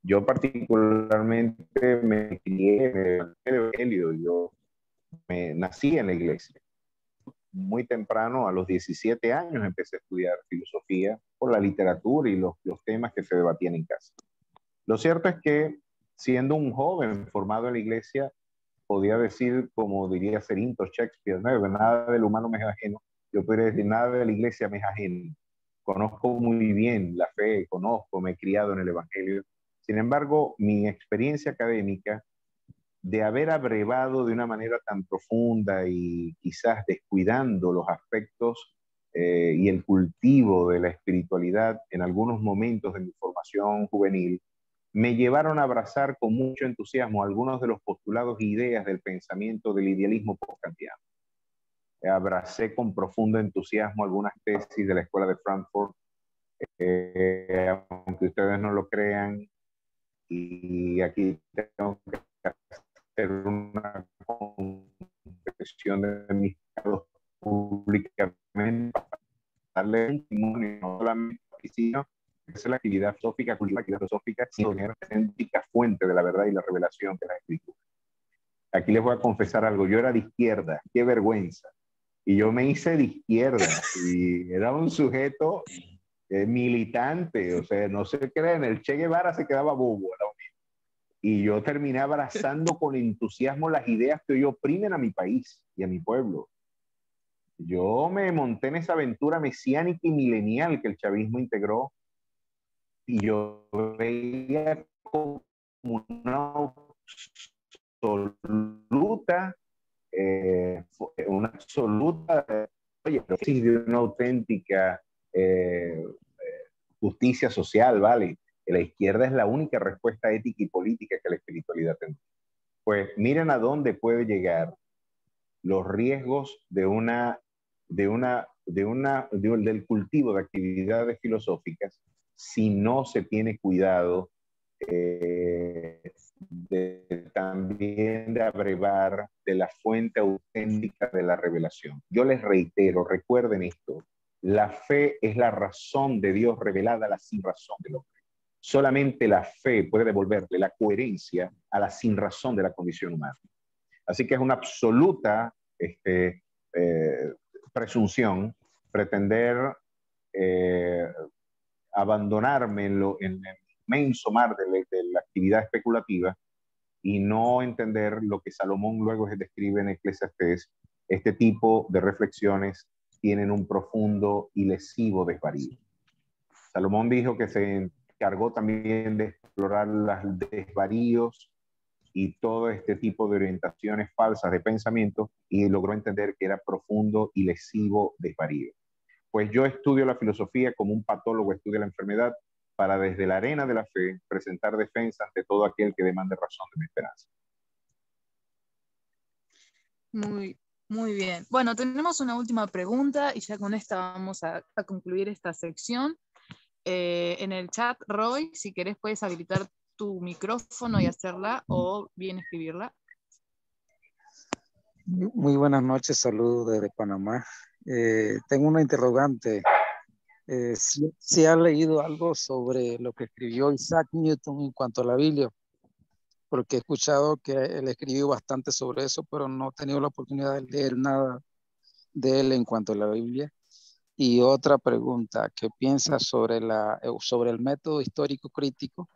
Yo particularmente me crié en el Evangelio, yo nací en la iglesia. Muy temprano, a los 17 años, empecé a estudiar filosofía por la literatura y los temas que se debatían en casa. Lo cierto es que, siendo un joven formado en la iglesia, podía decir, como diría Cerinto Shakespeare, ¿no? Nada del humano me es ajeno. Yo podría decir, nada de la iglesia me es ajeno. Conozco muy bien la fe, me he criado en el Evangelio. Sin embargo, mi experiencia académica, de haber abrevado de una manera tan profunda y quizás descuidando los aspectos y el cultivo de la espiritualidad en algunos momentos de mi formación juvenil, me llevaron a abrazar con mucho entusiasmo algunos de los postulados e ideas del pensamiento del idealismo post-kantiano. Abracé con profundo entusiasmo algunas tesis de la Escuela de Frankfurt, aunque ustedes no lo crean, y aquí tengo que hacer una confesión de mis pecados públicamente, para darle un testimonio, no solamente sino es la actividad filosófica, sino una auténtica fuente de la verdad y la revelación de la Escritura. Aquí les voy a confesar algo, yo era de izquierda, qué vergüenza, y yo me hice de izquierda, y era un sujeto militante, o sea, no se creen, el Che Guevara se quedaba bobo, y yo terminé abrazando con entusiasmo las ideas que hoy oprimen a mi país y a mi pueblo. Yo me monté en esa aventura mesiánica y milenial que el chavismo integró, y yo veía como una absoluta, oye, de una auténtica justicia social, ¿vale? La izquierda es la única respuesta ética y política que la espiritualidad tendrá. Pues miren a dónde puede llegar los riesgos del cultivo de actividades filosóficas si no se tiene cuidado también de abrevar de la fuente auténtica de la revelación. Yo les reitero, recuerden esto, la fe es la razón de Dios revelada a la sinrazón del hombre. Solamente la fe puede devolverle la coherencia a la sinrazón de la condición humana. Así que es una absoluta presunción pretender abandonarme en el inmenso mar de la actividad especulativa y no entender lo que Salomón luego describe en Eclesiastés. Este tipo de reflexiones tienen un profundo y lesivo desvarío. Salomón dijo que se encargó también de explorar los desvaríos y todo este tipo de orientaciones falsas de pensamiento y logró entender que era profundo y lesivo desvarío. Pues yo estudio la filosofía como un patólogo estudia la enfermedad para desde la arena de la fe presentar defensa ante todo aquel que demande razón de mi esperanza. Muy bien. Bueno, tenemos una última pregunta y ya con esta vamos a concluir esta sección. En el chat, Roy, si querés puedes habilitar tu micrófono y hacerla o bien escribirla. Muy buenas noches, saludos desde Panamá. Tengo una interrogante. ¿Si ha leído algo sobre lo que escribió Isaac Newton en cuanto a la Biblia? Porque he escuchado que él escribió bastante sobre eso, pero no he tenido la oportunidad de leer nada de él en cuanto a la Biblia. Y otra pregunta, ¿qué piensas sobre el método histórico crítico?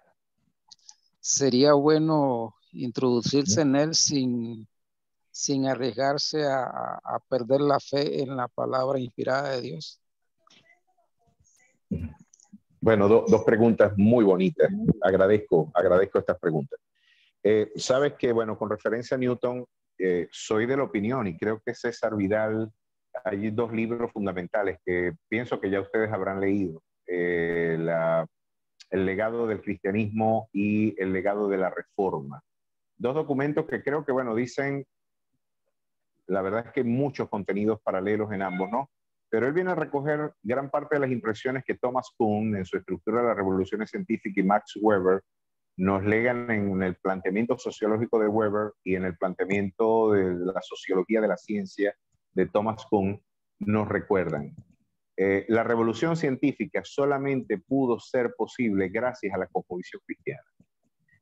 ¿Sería bueno introducirse en él sin arriesgarse a perder la fe en la palabra inspirada de Dios? Bueno, dos preguntas muy bonitas. Agradezco estas preguntas. Sabes que, bueno, con referencia a Newton, soy de la opinión, y creo que César Vidal, hay dos libros fundamentales que pienso que ya ustedes habrán leído. El legado del cristianismo y el legado de la reforma. Dos documentos que creo que, bueno, dicen, la verdad es que muchos contenidos paralelos en ambos, ¿no? Pero él viene a recoger gran parte de las impresiones que Thomas Kuhn en su estructura de las revoluciones científicas y Max Weber nos legan en el planteamiento sociológico de Weber y en el planteamiento de la sociología de la ciencia de Thomas Kuhn, nos recuerdan. La revolución científica solamente pudo ser posible gracias a la cosmovisión cristiana.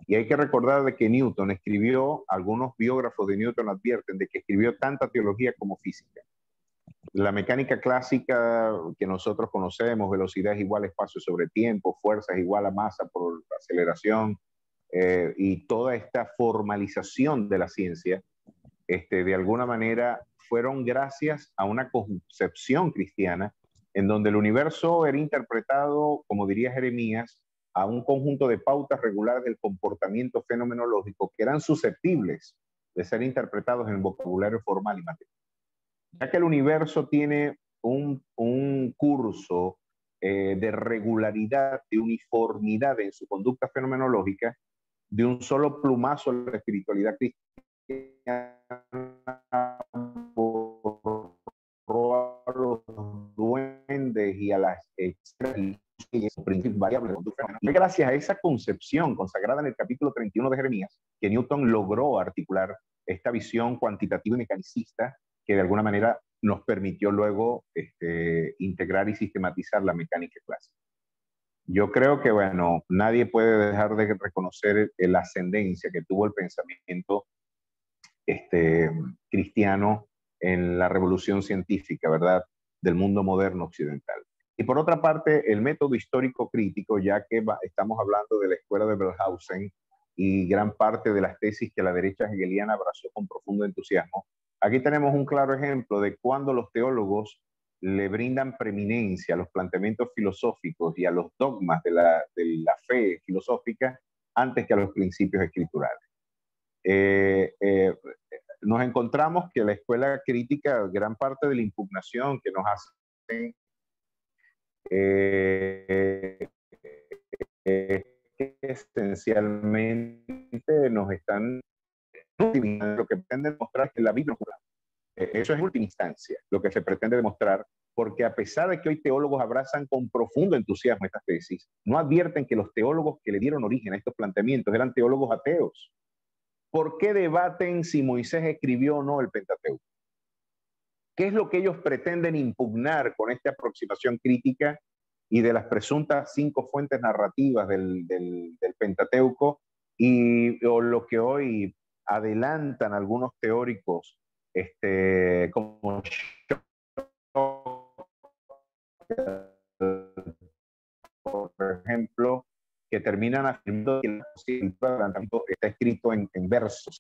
Y hay que recordar de que Newton escribió, algunos biógrafos de Newton advierten de que escribió tanta teología como física. La mecánica clásica que nosotros conocemos, velocidad es igual a espacio sobre tiempo, fuerza es igual a masa por aceleración, y toda esta formalización de la ciencia, de alguna manera fueron gracias a una concepción cristiana en donde el universo era interpretado, como diría Jeremías, a un conjunto de pautas regulares del comportamiento fenomenológico que eran susceptibles de ser interpretados en el vocabulario formal y material. Ya que el universo tiene un curso de regularidad, de uniformidad en su conducta fenomenológica, de un solo plumazo la espiritualidad cristiana borró a los duendes y a las principios variables. Y gracias a esa concepción consagrada en el capítulo 31 de Jeremías, que Newton logró articular esta visión cuantitativa y mecanicista que de alguna manera nos permitió luego integrar y sistematizar la mecánica clásica. Yo creo que, bueno, nadie puede dejar de reconocer la ascendencia que tuvo el pensamiento cristiano en la revolución científica, ¿verdad?, del mundo moderno occidental. Y por otra parte, el método histórico crítico, ya que estamos hablando de la escuela de Wellhausen y gran parte de las tesis que la derecha hegeliana abrazó con profundo entusiasmo, aquí tenemos un claro ejemplo de cuando los teólogos le brindan preeminencia a los planteamientos filosóficos y a los dogmas de la fe filosófica antes que a los principios escriturales. Nos encontramos que la escuela crítica, gran parte de la impugnación que nos hacen esencialmente nos están lo que pretenden demostrar que la Biblia es jurada. Eso es en última instancia lo que se pretende demostrar, porque a pesar de que hoy teólogos abrazan con profundo entusiasmo estas tesis, no advierten que los teólogos que le dieron origen a estos planteamientos eran teólogos ateos. ¿Por qué debaten si Moisés escribió o no el Pentateuco? ¿Qué es lo que ellos pretenden impugnar con esta aproximación crítica y de las presuntas 5 fuentes narrativas del Pentateuco o lo que hoy adelantan algunos teóricos como por ejemplo, que terminan afirmando que el adelantamiento está escrito en versos?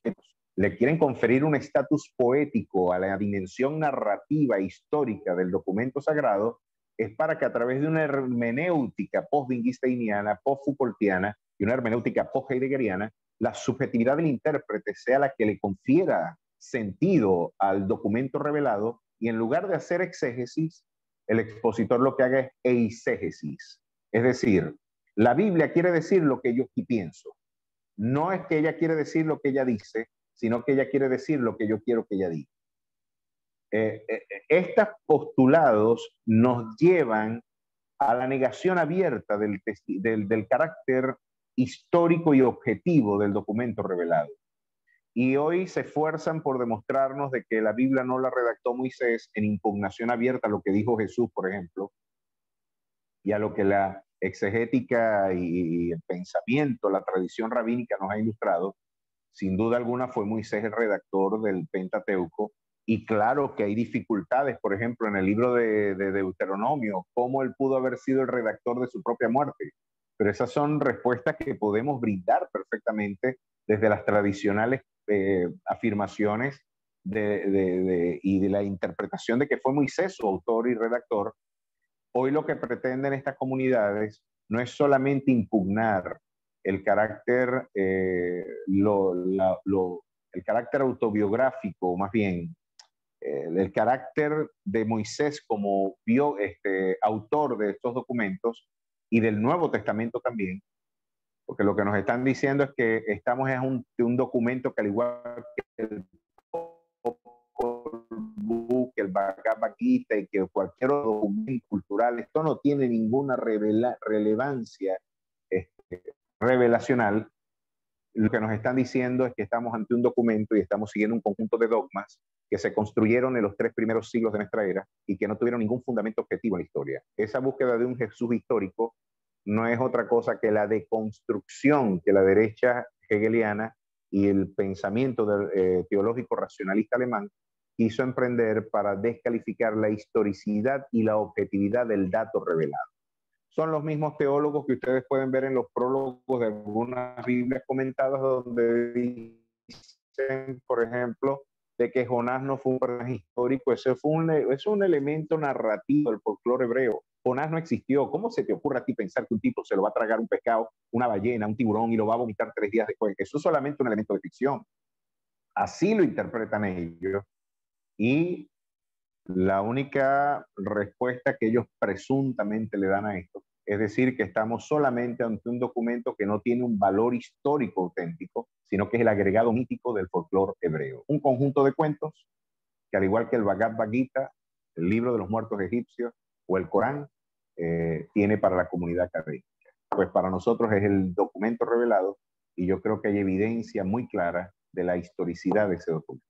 Le quieren conferir un estatus poético a la dimensión narrativa histórica del documento sagrado, es para que a través de una hermenéutica post-wittgensteiniana, post-Foucaultiana y una hermenéutica post-heideggeriana, la subjetividad del intérprete sea la que le confiera sentido al documento revelado, y en lugar de hacer exégesis, el expositor lo que haga es eisegesis. Es decir, la Biblia quiere decir lo que yo aquí pienso. No es que ella quiere decir lo que ella dice, sino que ella quiere decir lo que yo quiero que ella diga. estos postulados nos llevan a la negación abierta del carácter histórico y objetivo del documento revelado. Y hoy se esfuerzan por demostrarnos de que la Biblia no la redactó Moisés en impugnación abierta a lo que dijo Jesús, por ejemplo, y a lo que la exegética y el pensamiento, la tradición rabínica nos ha ilustrado. Sin duda alguna fue Moisés el redactor del Pentateuco, y claro que hay dificultades, por ejemplo, en el libro de Deuteronomio, cómo él pudo haber sido el redactor de su propia muerte. Pero esas son respuestas que podemos brindar perfectamente desde las tradicionales afirmaciones y de la interpretación de que fue Moisés su autor y redactor. Hoy lo que pretenden estas comunidades no es solamente impugnar el carácter, el carácter autobiográfico, más bien, el carácter de Moisés como autor de estos documentos y del Nuevo Testamento también, porque lo que nos están diciendo es que estamos en un documento que, al igual que el el Bhagavad Gita y que cualquier otro documento cultural, esto no tiene ninguna relevancia revelacional. Lo que nos están diciendo es que estamos ante un documento y estamos siguiendo un conjunto de dogmas que se construyeron en los 3 primeros siglos de nuestra era y que no tuvieron ningún fundamento objetivo en la historia. Esa búsqueda de un Jesús histórico no es otra cosa que la deconstrucción que la derecha hegeliana y el pensamiento teológico racionalista alemán quiso emprender para descalificar la historicidad y la objetividad del dato revelado. Son los mismos teólogos que ustedes pueden ver en los prólogos de algunas Biblias comentadas, donde dicen, por ejemplo, de que Jonás no fue un personaje histórico. Ese es un elemento narrativo del folclore hebreo. Jonás no existió. ¿Cómo se te ocurre a ti pensar que un tipo se lo va a tragar un pescado, una ballena, un tiburón y lo va a vomitar 3 días después? Eso es solamente un elemento de ficción. Así lo interpretan ellos. Y la única respuesta que ellos presuntamente le dan a esto es decir que estamos solamente ante un documento que no tiene un valor histórico auténtico, sino que es el agregado mítico del folclore hebreo. Un conjunto de cuentos que, al igual que el Bhagavad Gita, el libro de los muertos egipcios o el Corán, tiene para la comunidad académica. Pues para nosotros es el documento revelado, y yo creo que hay evidencia muy clara de la historicidad de ese documento.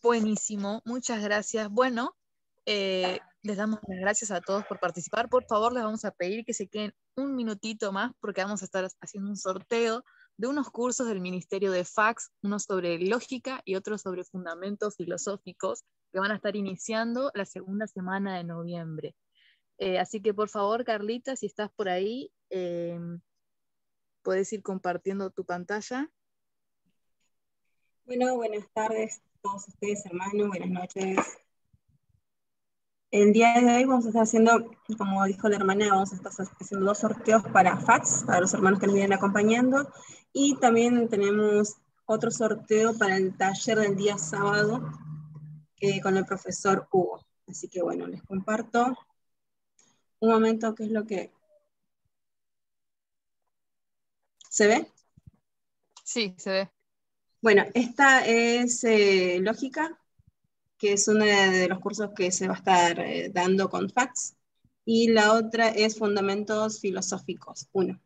Buenísimo, muchas gracias. Bueno, les damos las gracias a todos por participar. Por favor, les vamos a pedir que se queden un minutito más porque vamos a estar haciendo un sorteo de unos cursos del Ministerio de Fax, uno sobre lógica y otro sobre fundamentos filosóficos, que van a estar iniciando la segunda semana de noviembre. Así que por favor, Carlita, si estás por ahí, puedes ir compartiendo tu pantalla. Bueno, buenas tardes a todos ustedes, hermanos, buenas noches. El día de hoy vamos a estar haciendo, como dijo la hermana, vamos a estar haciendo 2 sorteos para fax, para los hermanos que nos vienen acompañando, y también tenemos otro sorteo para el taller del día sábado con el profesor Hugo. Así que bueno, les comparto un momento qué es lo que... ¿Se ve? Sí, se ve. Bueno, esta es lógica, que es uno de los cursos que se va a estar dando con fax, y la otra es fundamentos filosóficos 1.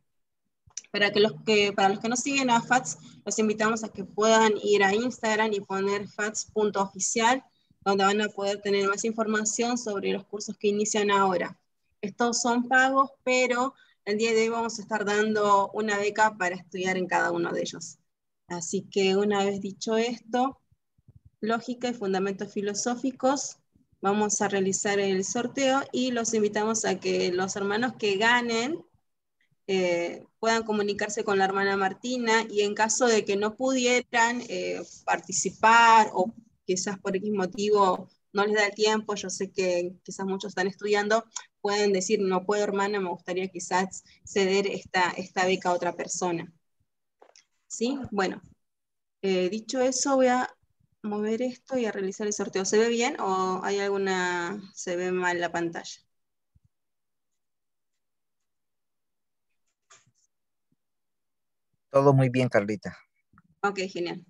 Para los que no siguen a fax, los invitamos a que puedan ir a Instagram y poner fax.oficial, donde van a poder tener más información sobre los cursos que inician ahora. Estos son pagos, pero el día de hoy vamos a estar dando una beca para estudiar en cada uno de ellos. Así que una vez dicho esto, lógica y fundamentos filosóficos, vamos a realizar el sorteo y los invitamos a que los hermanos que ganen puedan comunicarse con la hermana Martina, y en caso de que no pudieran participar o quizás por X motivo no les da el tiempo, yo sé que quizás muchos están estudiando, pueden decir, no puedo hermana, me gustaría quizás ceder esta beca a otra persona. ¿Sí? Bueno, dicho eso, voy a mover esto y a realizar el sorteo. ¿Se ve bien o hay se ve mal la pantalla? Todo muy bien, Carlita. Ok, genial.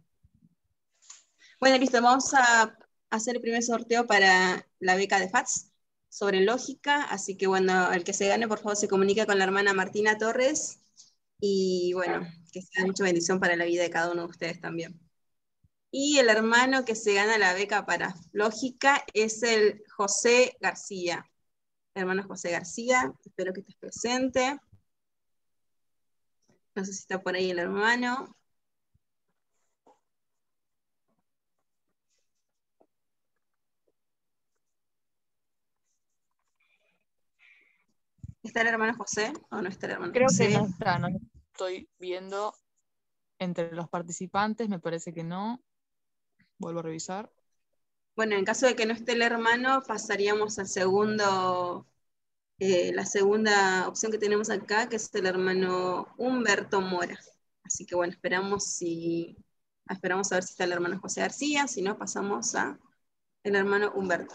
Bueno, listo, vamos a hacer el primer sorteo para la beca de FATS sobre lógica, así que bueno, el que se gane, por favor, se comunica con la hermana Martina Torres, y bueno, que sea mucha bendición para la vida de cada uno de ustedes también. Y el hermano que se gana la beca para lógica es el José García. Hermano José García, espero que estés presente. No sé si está por ahí el hermano. ¿Está el hermano José o no está el hermano Creo José? que no está, no estoy viendo entre los participantes, me parece que no. Vuelvo a revisar. Bueno, en caso de que no esté el hermano, pasaríamos al segundo, la segunda opción que tenemos acá, que es el hermano Humberto Mora. Así que bueno, esperamos a ver si está el hermano José García, si no, pasamos a el hermano Humberto.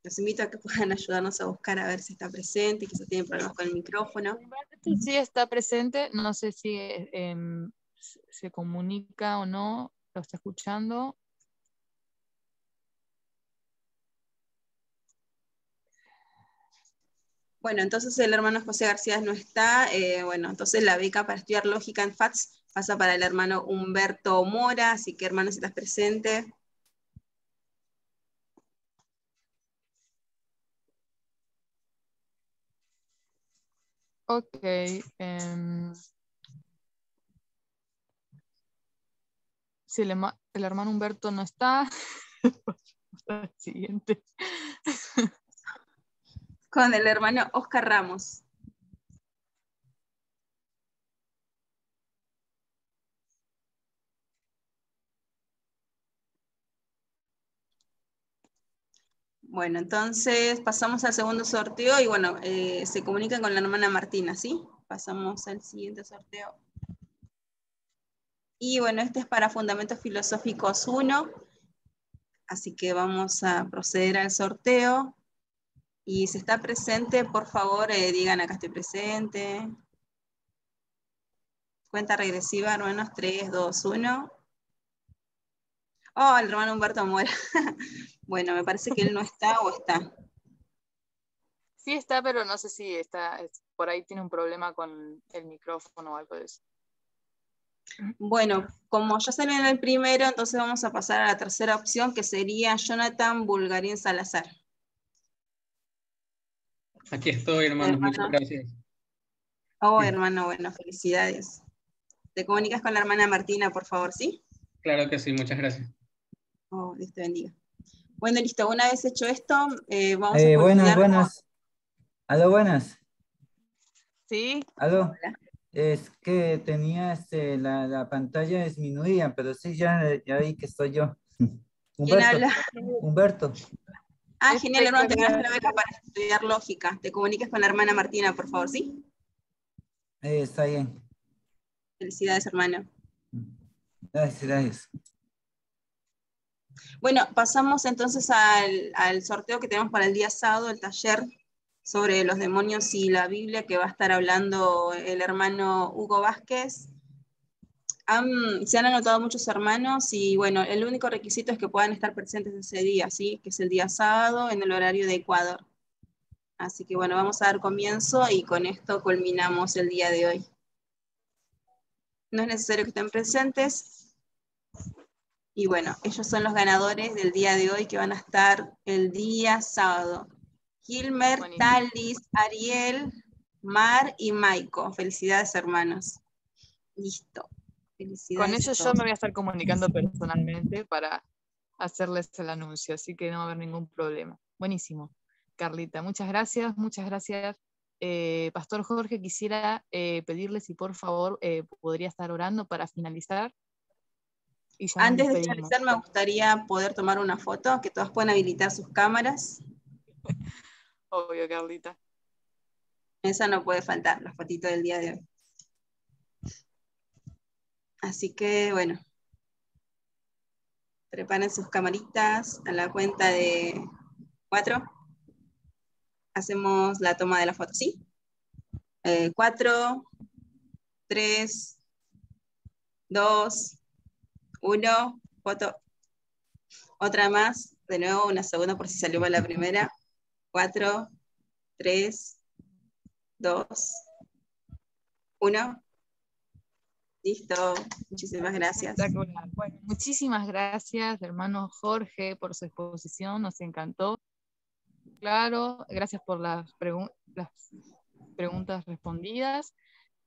Los invito a que puedan ayudarnos a buscar a ver si está presente, y quizás tienen problemas con el micrófono. Sí está presente, no sé si se comunica o no, lo está escuchando. Bueno, entonces el hermano José García no está. Bueno, entonces la beca para estudiar lógica en FATS pasa para el hermano Humberto Mora, así que hermano, si estás presente. Ok. Si el hermano Humberto no está, siguiente. Con el hermano Oscar Ramos. Bueno, entonces pasamos al segundo sorteo y bueno, se comunican con la hermana Martina, ¿sí? Pasamos al siguiente sorteo. Y bueno, este es para Fundamentos Filosóficos 1, así que vamos a proceder al sorteo. Y si está presente, por favor, digan acá estoy presente. Cuenta regresiva, hermanos, 3, 2, 1. Oh, el hermano Humberto Mora. Bueno, me parece que él no está o está. Sí está, pero no sé si está, por ahí tiene un problema con el micrófono o algo de eso. Bueno, como ya salió en el primero, entonces vamos a pasar a la tercera opción, que sería Jonathan Bulgarín Salazar. Aquí estoy, hermanos, muchas gracias. Oh, Sí. hermano, bueno, felicidades. Te comunicas con la hermana Martina, por favor, ¿sí? Claro que sí, muchas gracias. Oh, Dios te bendiga. Bueno, listo, una vez hecho esto, vamos a Buenas, culminar buenas. Aló, buenas. Sí. Aló. Hola. Es que tenía la pantalla disminuida, pero sí, ya vi que estoy yo. ¿Quién Humberto. habla? Humberto. Ah, genial, hermano, te ganas la Espectacular. beca para estudiar lógica. Te comunicas con la hermana Martina, por favor, ¿sí? Está bien. Felicidades, hermano. Gracias, gracias. Bueno, pasamos entonces al sorteo que tenemos para el día sábado, el taller sobre los demonios y la Biblia, que va a estar hablando el hermano Hugo Vázquez. Se han anotado muchos hermanos y bueno, el único requisito es que puedan estar presentes ese día, ¿sí? Que es el día sábado en el horario de Ecuador. Así que bueno, vamos a dar comienzo y con esto culminamos el día de hoy. No es necesario que estén presentes. Y bueno, ellos son los ganadores del día de hoy que van a estar el día sábado. Gilmer, Buenísimo. Talis, Ariel, Mar y Maiko. Felicidades, hermanos. Listo. Felicidades Con a ellos yo todos. me voy a estar comunicando personalmente para hacerles el anuncio, así que no va a haber ningún problema. Buenísimo. Carlita, muchas gracias, muchas gracias. Pastor Jorge, quisiera pedirle si por favor podría estar orando para finalizar. Y ya nos Antes de despedimos. finalizar, me gustaría poder tomar una foto, que todos puedan habilitar sus cámaras. Obvio, Carlita. Esa no puede faltar, la fotito del día de hoy. Así que, bueno. Preparen sus camaritas a la cuenta de 4. Hacemos la toma de la foto, ¿sí? 4, 3, 2, 1. Foto. Otra más. De nuevo, una segunda por si salió mal la primera. 4, 3, 2, 1. Listo. Muchísimas gracias. Espectacular. Bueno, muchísimas gracias, hermano Jorge, por su exposición. Nos encantó. Claro, gracias por las preguntas respondidas.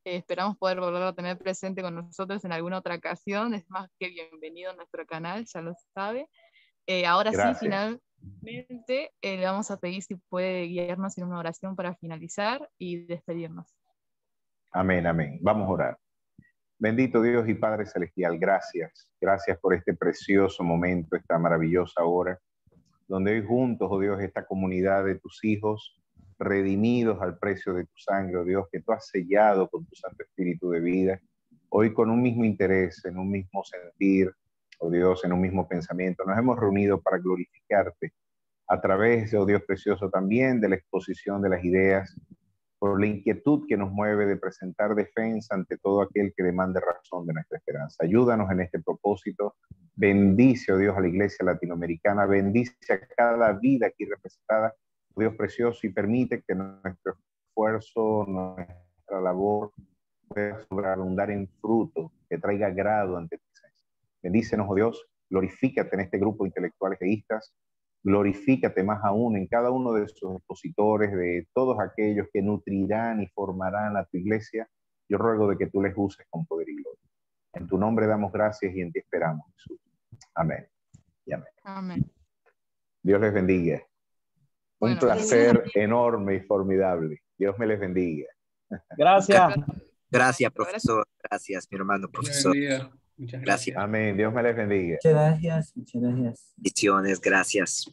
Esperamos poder volver a tener presente con nosotros en alguna otra ocasión. Es más que bienvenido a nuestro canal, ya lo sabe. Ahora Gracias. sí, finalmente, le vamos a pedir si puede guiarnos en una oración para finalizar y despedirnos. Amén, amén. Vamos a orar. Bendito Dios y Padre Celestial, gracias. Gracias por este precioso momento, esta maravillosa hora, donde hoy juntos, oh Dios, esta comunidad de tus hijos, redimidos al precio de tu sangre, oh Dios, que tú has sellado con tu Santo Espíritu de vida, hoy con un mismo interés, en un mismo sentir, oh Dios, en un mismo pensamiento, nos hemos reunido para glorificarte a través, oh Dios precioso, también de la exposición de las ideas, por la inquietud que nos mueve de presentar defensa ante todo aquel que demande razón de nuestra esperanza. Ayúdanos en este propósito. Bendice, oh Dios, a la iglesia latinoamericana. Bendice a cada vida aquí representada, oh Dios precioso, y permite que nuestro esfuerzo, nuestra labor pueda sobreabundar en fruto, que traiga agrado ante ti. Bendícenos, oh Dios. Glorifícate en este grupo de intelectuales deístas. Glorifícate más aún en cada uno de sus expositores, de todos aquellos que nutrirán y formarán a tu iglesia. Yo ruego de que tú les uses con poder y gloria. En tu nombre damos gracias y en ti esperamos, Jesús. Amén. Y amén. Amén. Dios les bendiga. Un placer enorme y formidable. Dios me les bendiga. Gracias. Gracias, profesor. Gracias, mi hermano profesor. Muchas gracias. Amén. Dios me les bendiga. Muchas gracias. Muchas gracias. Bendiciones, gracias.